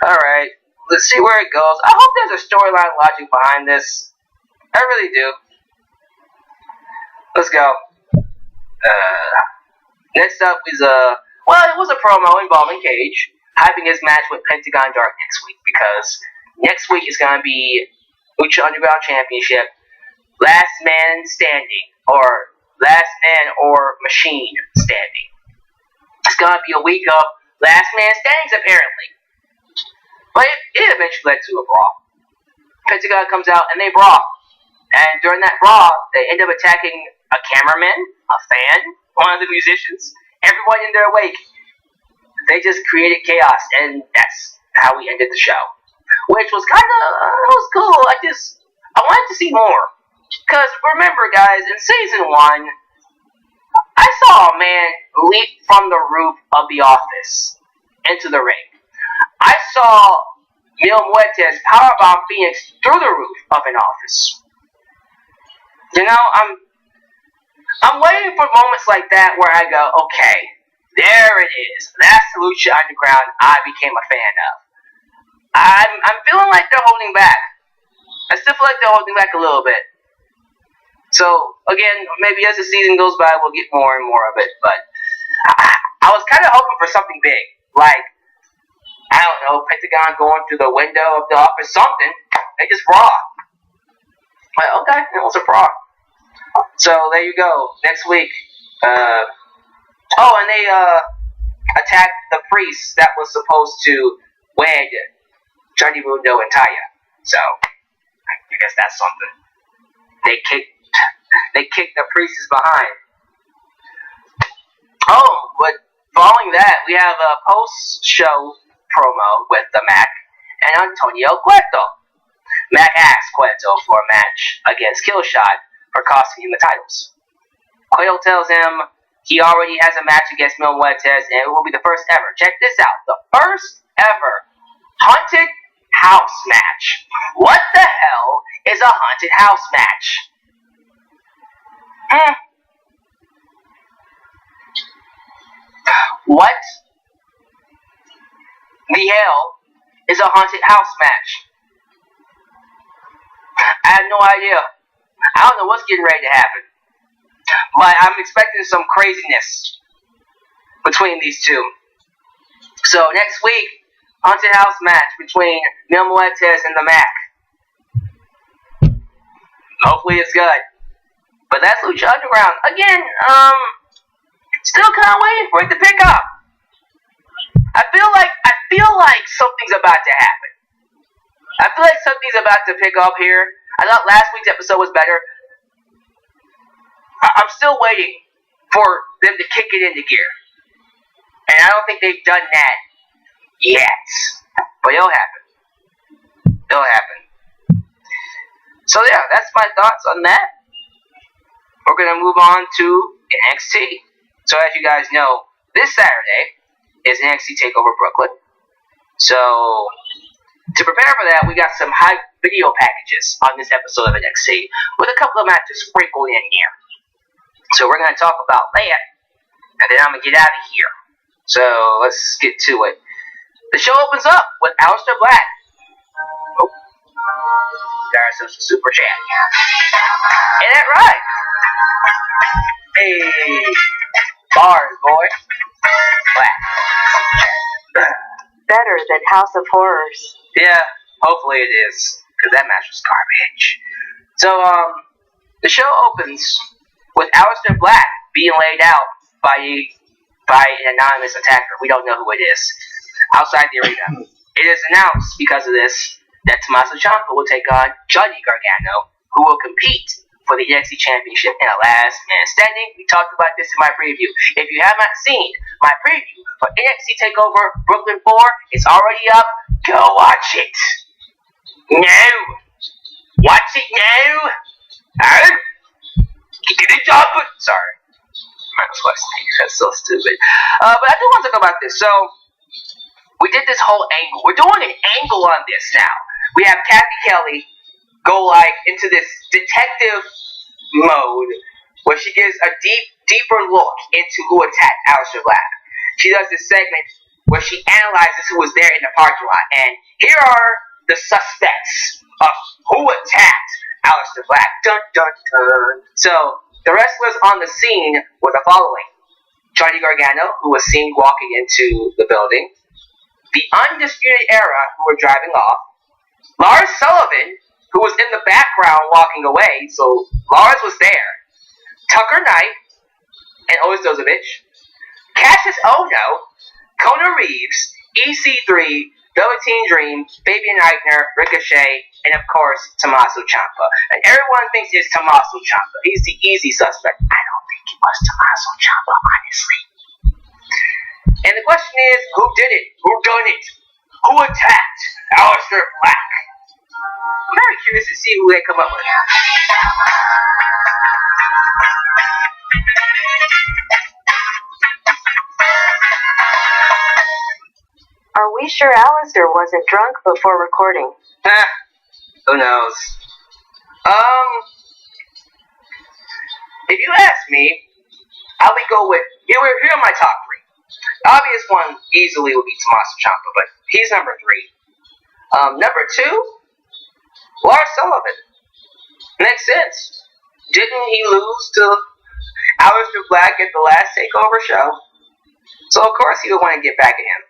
Alright, let's see where it goes. I hope there's a storyline logic behind this. I really do. Let's go. Next up is it was a promo involving Cage, hyping his match with Pentagon Dark next week, because next week is going to be Lucha Underground Championship, Last Man Standing, or Last Man or Machine Standing. It's going to be a week of Last Man Standings, apparently. But it eventually led to a brawl. Pentagon comes out and they brawl. And during that brawl, they end up attacking a cameraman, a fan, one of the musicians, everyone in their wake. They just created chaos, and that's how we ended the show. Which was kind of, it was cool. I wanted to see more. Because remember, guys, in season 1, I saw a man leap from the roof of the office into the ring. I saw Mil Muertes powerbomb Phoenix through the roof of an office. You know, I'm waiting for moments like that where I go, okay, there it is. That's the Lucha Underground I became a fan of. I'm feeling like they're holding back. I still feel like they're holding back a little bit. So, again, maybe as the season goes by, we'll get more and more of it. But I was kind of hoping for something big. Like, I don't know, Pentagon going through the window of the office, something. They just brawl. Like, okay, it was a brawl. So, there you go. Next week. And they attacked the priest that was supposed to wed Johnny Mundo and Taya. So, I guess that's something. They kicked the priestess behind. Oh, but following that, we have a post-show promo with the Mac and Antonio Cueto. Mac asks Cueto for a match against Killshot for costing him the titles. Cueto tells him he already has a match against Mil Muertes, and it will be the first ever. Check this out. The first ever haunted house match. What the hell is a haunted house match? What the hell is a haunted house match? I have no idea. I don't know what's getting ready to happen. But I'm expecting some craziness between these two. So next week, haunted house match between Mil Muertes and the Mac. Hopefully it's good. But that's Lucha Underground. Again, still kind of waiting for it to pick up. I feel like something's about to happen. I feel like something's about to pick up here. I thought last week's episode was better. I'm still waiting for them to kick it into gear. And I don't think they've done that yet. But it'll happen. It'll happen. So yeah, that's my thoughts on that. We're going to move on to NXT. So as you guys know, this Saturday is NXT TakeOver Brooklyn. So to prepare for that, we got some high video packages on this episode of NXT with a couple of matches sprinkled in here. So we're going to talk about that, and then I'm going to get out of here. So let's get to it. The show opens up with Aleister Black. Oh, got ourselves a super chat. Ain't that right? Hey, bars, boy. Black. better than House of Horrors. Yeah, hopefully it is, because that match was garbage. So, the show opens with Aleister Black being laid out by an anonymous attacker. We don't know who it is. Outside the arena. It is announced because of this that Tommaso Ciampa will take on Johnny Gargano, who will compete for the NXT Championship in a last man standing. We talked about this in my preview. If you have not seen my preview for NXT TakeOver Brooklyn 4, it's already up. Go watch it. No. Watch it now. Get it up. Sorry. That's so stupid. But I do want to talk about this. So, we did this whole angle. We're doing an angle on this now. We have Kathy Kelly go into this detective mode where she gives a deeper look into who attacked Aleister Black. She does this segment where she analyzes who was there in the parking lot. And here are the suspects of who attacked Aleister Black. Dun, dun, dun. So, the wrestlers on the scene were the following. Johnny Gargano, who was seen walking into the building. The Undisputed Era, who were driving off. Lars Sullivan, who was in the background walking away, so Lars was there. Tucker Knight, and Ozdozovich. Cassius Ohno, Kona Reeves, EC3, Velveteen Dream, Fabian Eichner, Ricochet, and of course, Tommaso Ciampa. And everyone thinks it's Tommaso Ciampa. He's the easy suspect. I don't think it was Tommaso Ciampa, honestly. And the question is, who did it? Who done it? Who attacked Aleister Black? I'm very curious to see who they come up with. Are we sure Aleister wasn't drunk before recording? Who knows? If you ask me, I would go with, here are my top three. The obvious one easily would be Tommaso Ciampa, but he's number 3. Number 2, Lars Sullivan. Makes sense. Didn't he lose to Aleister Black at the last TakeOver show? So of course he would want to get back at him.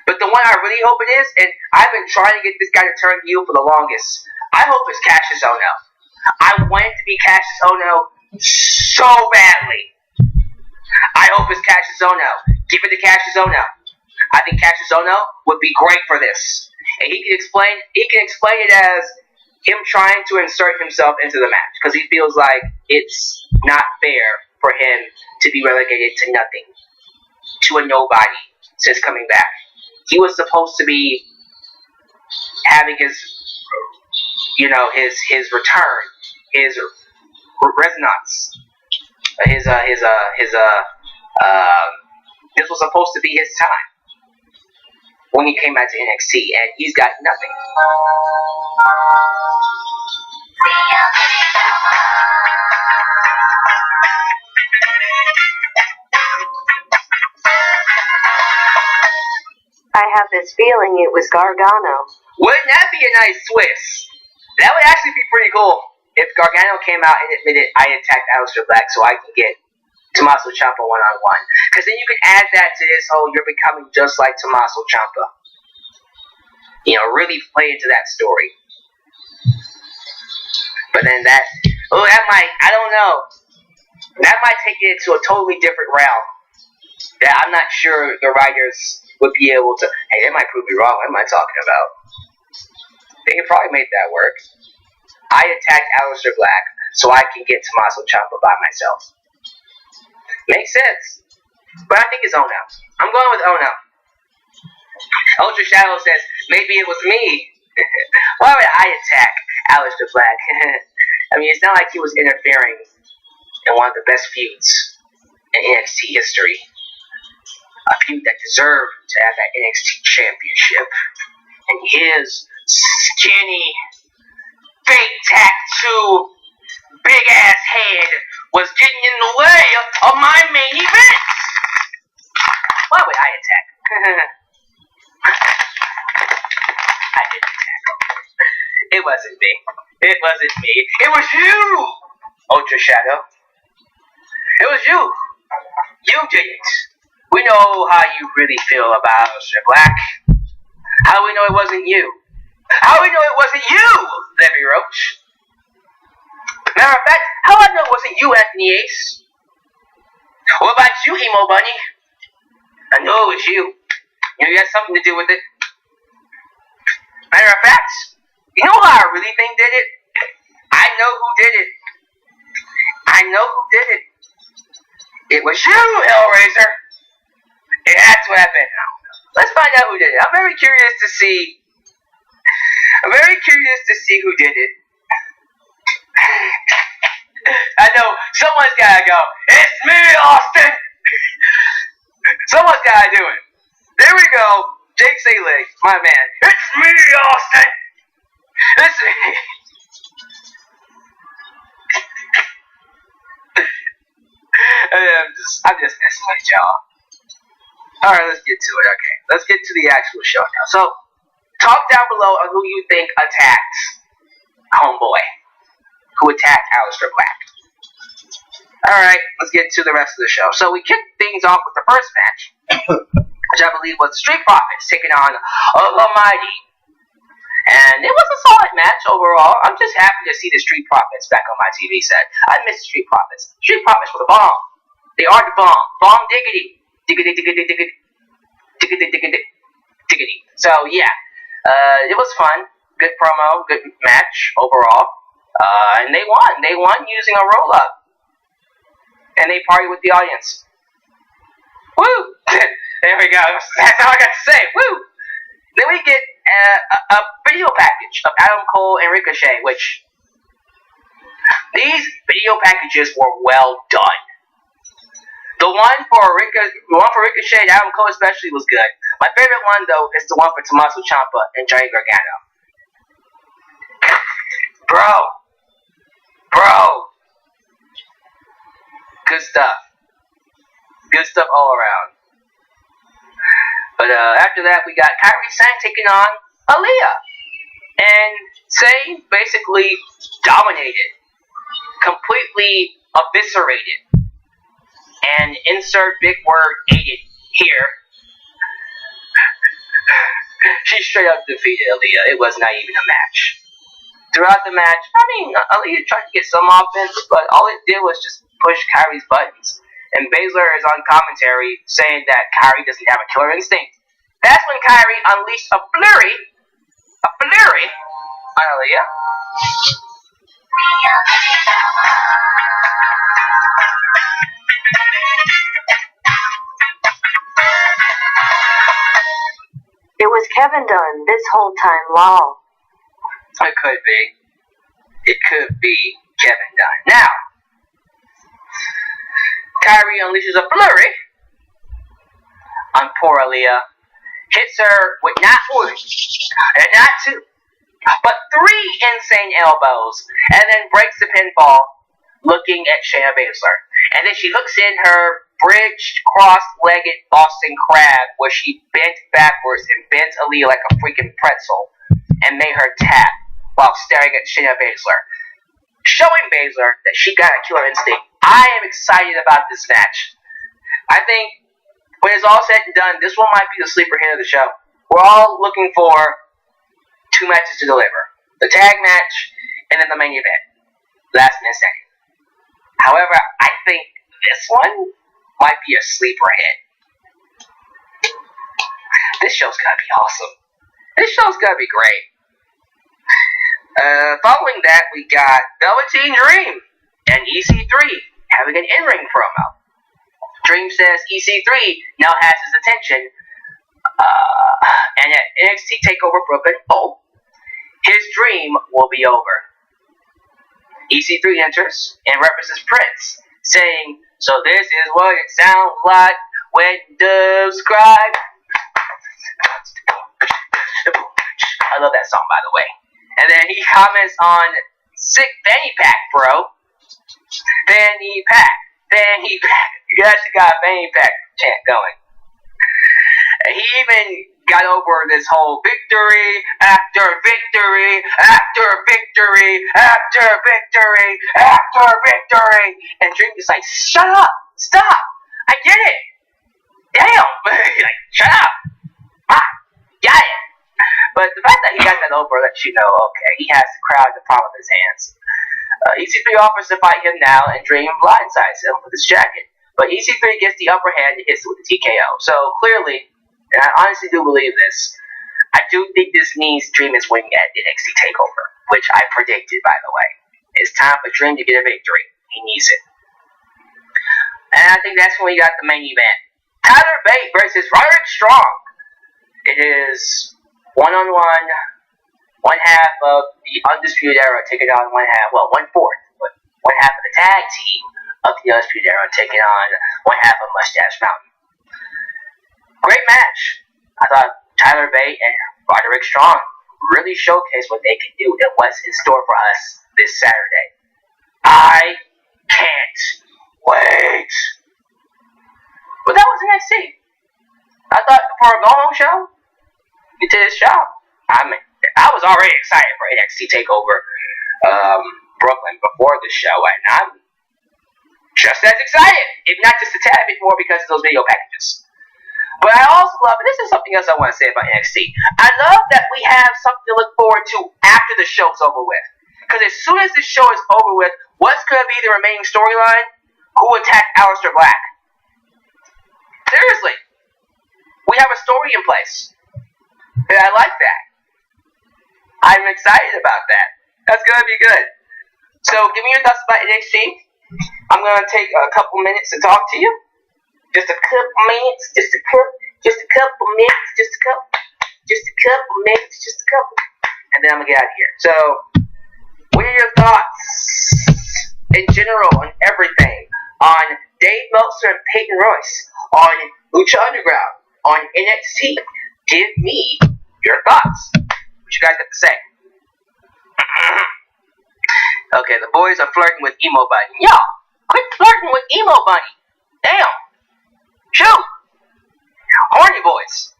But the one I really hope it is, and I've been trying to get this guy to turn heel for the longest, I hope it's Cassius Ohno. I want it to be Cassius Ohno so badly. I hope it's Cassius Ohno. Give it to Cassius Ohno. I think Cassius Ohno would be great for this. And he can explain it as him trying to insert himself into the match. Because he feels like it's not fair for him to be relegated to nothing. To a nobody since coming back. He was supposed to be having his return, his resonance, this was supposed to be his time when he came back to NXT, and he's got nothing. I have this feeling it was Gargano. Wouldn't that be a nice twist? That would actually be pretty cool if Gargano came out and admitted I attacked Aleister Black so I can get Tommaso Ciampa one-on-one. Because then you can add that to this whole you're becoming just like Tommaso Ciampa. Really play into that story. But then that might, I don't know. That might take it into a totally different realm. That I'm not sure the writers would be able to, hey, they might prove me wrong. What am I talking about? They could probably make that work. I attacked Aleister Black so I can get Tommaso Ciampa by myself. Makes sense. But I think it's Ohno. I'm going with Ohno. Ultra Shadow says, maybe it was me. Why would I attack Aleister Black? I mean, it's not like he was interfering in one of the best feuds in NXT history. A feud that deserved to have that NXT championship. And his skinny, fake tattoo, big ass head was getting in the way of my main event. Why would I attack? I didn't attack him. It wasn't me. It wasn't me. It was you, Ultra Shadow. It was you. You did it. We know how you really feel about Aleister Black. How do we know it wasn't you? How do we know it wasn't you, Levy Roach? Matter of fact, how do I know it wasn't you, Anthony Ace? What about you, Emo Bunny? I know it was you. You had something to do with it. Matter of fact, you know who I really think did it? I know who did it. I know who did it. It was you, Hellraiser. It had to have been. Let's find out who did it. I'm very curious to see who did it. I know someone's gotta go. It's me, Austin. Someone's gotta do it. There we go. Jake Selig, my man. It's me, Austin. It's me. I'm just messing with y'all. Alright, let's get to it. Okay, let's get to the actual show now. So, talk down below on who you think attacked Homeboy. Who attacked Aleister Black. Alright, let's get to the rest of the show. So, we kicked things off with the first match, which I believe was the Street Profits taking on Almighty. And it was a solid match overall. I'm just happy to see the Street Profits back on my TV set. I miss the Street Profits. Street Profits were the bomb. They are the bomb. Bomb diggity. Diggity, diggity, diggity. Diggity, diggity, diggity. So, yeah. It was fun. Good promo. Good match overall. And they won. They won using a roll-up. And they partied with the audience. Woo! There we go. That's all I got to say. Woo! Then we get a video package of Adam Cole and Ricochet, which these video packages were well done. The one for Ricochet and Adam Cole especially was good. My favorite one though is the one for Tommaso Ciampa and Johnny Gargano. Bro, good stuff. Good stuff all around. But after that, we got Kairi Sane taking on Aaliyah. And Sane basically dominated. Completely eviscerated. And insert big word, aided, here. She straight up defeated Aaliyah. It was not even a match. Throughout the match, I mean, Aaliyah tried to get some offense, but all it did was just push Kairi's buttons. And Baszler is on commentary saying that Kairi doesn't have a killer instinct. That's when Kairi unleashed a flurry on Aaliyah. It was Kevin Dunn this whole time, lol. It could be. It could be Kevin Dunn. Now, Kairi unleashes a flurry on poor Aaliyah. Hits her with not one, and not two, but 3 insane elbows, and then breaks the pinfall, looking at Shayna Baszler. And then she hooks in her bridged, cross-legged Boston Crab, where she bent backwards and bent Aaliyah like a freaking pretzel, and made her tap while staring at Shayna Baszler, showing Baszler that she got a killer instinct. I am excited about this match. I think when it's all said and done, this one might be the sleeper hit of the show. We're all looking for 2 matches to deliver. The tag match, and then the main event. Last Man Standing. However, I think this one might be a sleeper hit. This show's gonna be awesome. This show's gonna be great. Following that, we got Velveteen Dream and EC3 having an in-ring promo. Dream says EC3 now has his attention, and at NXT TakeOver Brooklyn, his dream will be over. EC3 enters and references Prince, saying, "So this is what it sounds like when doves cry." I love that song, by the way. And then he comments on sick fanny pack, bro. Fanny pack. Fanny pack. You actually got a fanny pack chant going. And he even got over this whole victory after victory after victory after victory after victory. And Dream is like, shut up. Stop. I get it. Damn. Like, shut up. Ah, got it. over lets you know, okay, he has the crowd in the palm of his hands. EC3 offers to fight him now, and Dream blindsides him with his jacket. But EC3 gets the upper hand and hits it with the TKO. So clearly, and I honestly do believe this, I do think this means Dream is winning at NXT TakeOver, which I predicted, by the way. It's time for Dream to get a victory. He needs it. And I think that's when we got the main event. Tyler Bate versus Roderick Strong. It is one-on-one, one half of the Undisputed Era taking on one-fourth, but one half of the tag team of the Undisputed Era taking on one half of Mustache Mountain. Great match. I thought Tyler Bate and Roderick Strong really showcased what they can do and what's in store for us this Saturday. I can't wait. But that was NXT. I thought for a go-home show, he did his job. I mean, I was already excited for NXT TakeOver Brooklyn before the show, and I'm just as excited, if not just a tad bit more because of those video packages. But I also love, and this is something else I want to say about NXT, I love that we have something to look forward to after the show's over with. Because as soon as this show is over with, what's going to be the remaining storyline? Who attacked Aleister Black? Seriously. We have a story in place. And I like that. I'm excited about that. That's going to be good. So, give me your thoughts about NXT. I'm going to take a couple minutes to talk to you. Just a couple minutes. Just a couple minutes. And then I'm going to get out of here. So, what are your thoughts in general on everything? On Dave Meltzer and Peyton Royce? On Lucha Underground? On NXT? Give me your thoughts. What you guys got to say? Okay, the boys are flirting with Emo Bunny. Y'all, quit flirting with Emo Bunny. Damn. Shoot. Horny boys.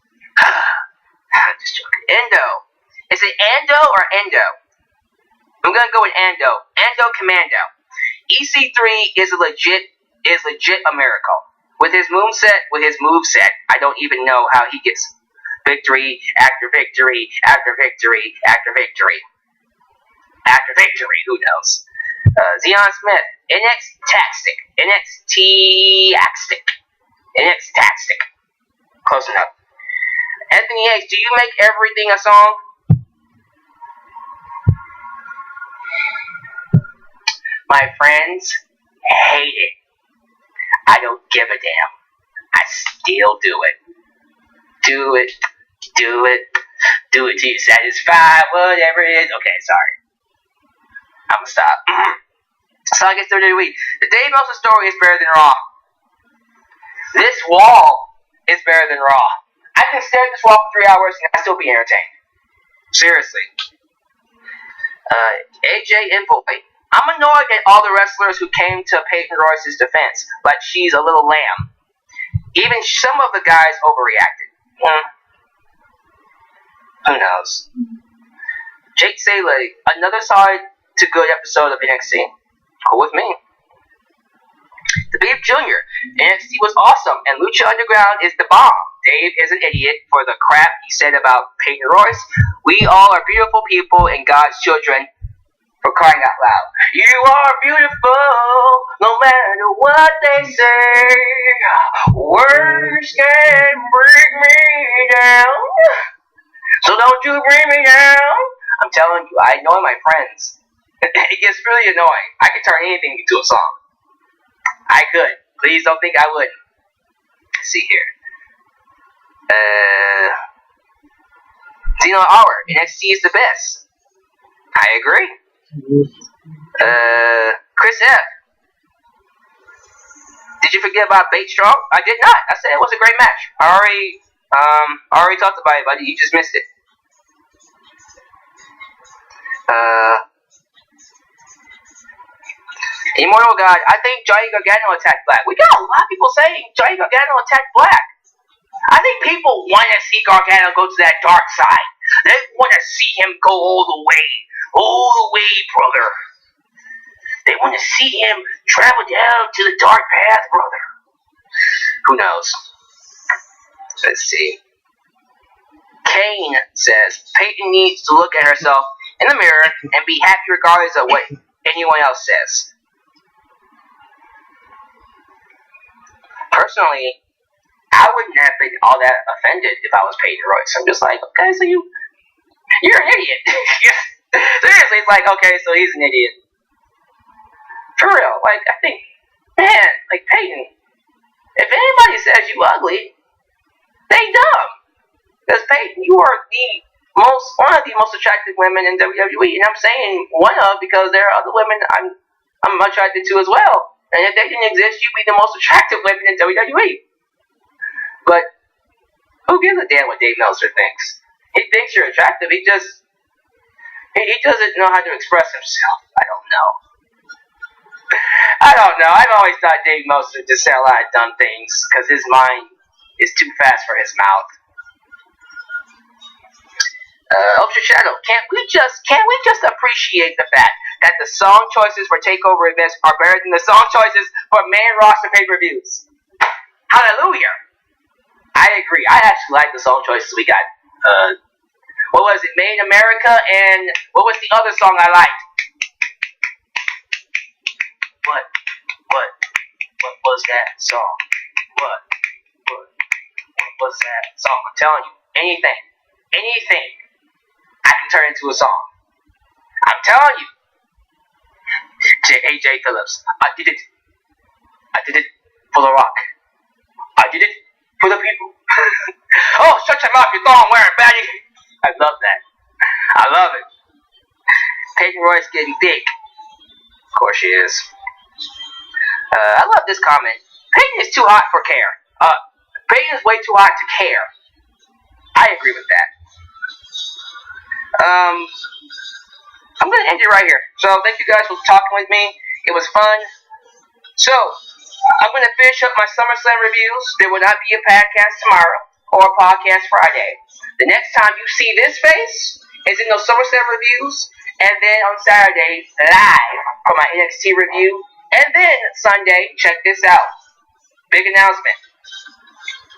Just joking. Endo. Is it Ando or Endo? I'm gonna go with Ando. Ando Commando. EC3 is legit a miracle. With his moveset, I don't even know how he gets victory after victory after victory after victory. After victory, who knows? Zion Smith, NXT Taxtic. Close enough. Anthony H, do you make everything a song? My friends hate it. I don't give a damn. I still do it. Do it till you're satisfied, whatever it is. Okay, sorry. I'm gonna stop. So I guess WWE. The Dave Meltzer story is better than Raw. This wall is better than Raw. I can stare at this wall for 3 hours and I'll still be entertained. Seriously. AJ Envoy. I'm annoyed at all the wrestlers who came to Peyton Royce's defense, like she's a little lamb. Even some of the guys overreacted. Who knows? Jake Saleh, another solid to good episode of NXT. Cool with me. The Beef Jr. NXT was awesome, and Lucha Underground is the bomb. Dave is an idiot for the crap he said about Peyton Royce. We all are beautiful people and God's children, for crying out loud. You are beautiful, no matter what they say. Words can bring me down, so don't you bring me down. I'm telling you, I annoy my friends. It gets really annoying. I could turn anything into a song. I could. Please don't think I would. Let's see here. Zeno Hour, NXT is the best. I agree. Chris F. Did you forget about Bate Strong? I did not. I said it was a great match. I already talked about it, but you just missed it. Immortal God, I think Johnny Gargano attacked Black. We got a lot of people saying Johnny Gargano attacked Black. I think people want to see Gargano go to that dark side. They want to see him go all the way, brother. They want to see him travel down to the dark path, brother. Who knows? Let's see. Shane says Peyton needs to look at herself in the mirror and be happy regardless of what anyone else says. Personally, I wouldn't have been all that offended if I was Peyton Royce. I'm just like, okay, so you're an idiot. Seriously, it's like, okay, so he's an idiot. For real, like, I think, man, like, Peyton, if anybody says you ugly, they dumb. Because Peyton, you are one of the most attractive women in WWE, and I'm saying one of because there are other women I'm attracted to as well. And if they didn't exist, you'd be the most attractive women in WWE. But who gives a damn what Dave Meltzer thinks? He thinks you're attractive. He doesn't know how to express himself. I don't know. I've always thought Dave Meltzer just said a lot of dumb things because his mind is too fast for his mouth. Ultra Shadow, can't we just appreciate the fact that the song choices for takeover events are better than the song choices for main roster pay-per-views? Hallelujah! I agree. I actually like the song choices we got. What was it? Made in America, and what was the other song I liked? What was that song? What was that song? I'm telling you, anything, I can turn into a song. I'm telling you. AJ Phillips, I did it for The Rock. I did it for the people. Oh, shut your mouth, you thong wearing baddie. I love that. I love it. Peyton Royce getting thick. Of course she is. I love this comment. Peyton is too hot for care. Peyton is way too hot to care. I agree with that. I'm going to end it right here. So, thank you guys for talking with me. It was fun. So, I'm going to finish up my SummerSlam reviews. There will not be a podcast tomorrow or a podcast Friday. The next time you see this face is in those SummerSlam reviews, and then on Saturday, live for my NXT review. And then Sunday, check this out. Big announcement.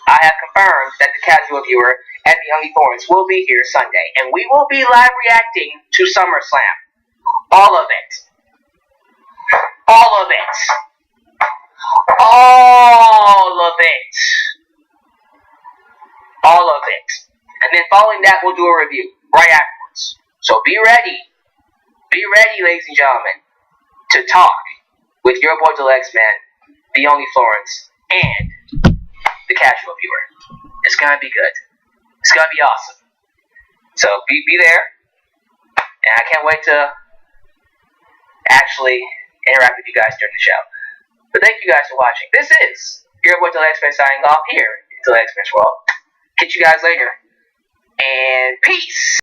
I have confirmed that the casual viewer and the Young Thorns will be here Sunday, and we will be live reacting to SummerSlam. All of it. All of it. All of it. All of it. And then following that, we'll do a review right afterwards. So be ready. Be ready, ladies and gentlemen, to talk with your boy Deluxe Man, the Only Florence, and the casual viewer. It's gonna be good. It's gonna be awesome. So be there, and I can't wait to actually interact with you guys during the show. But thank you guys for watching. This is your boy Deluxe Man signing off here in Deluxe Man's World. Catch you guys later, and peace.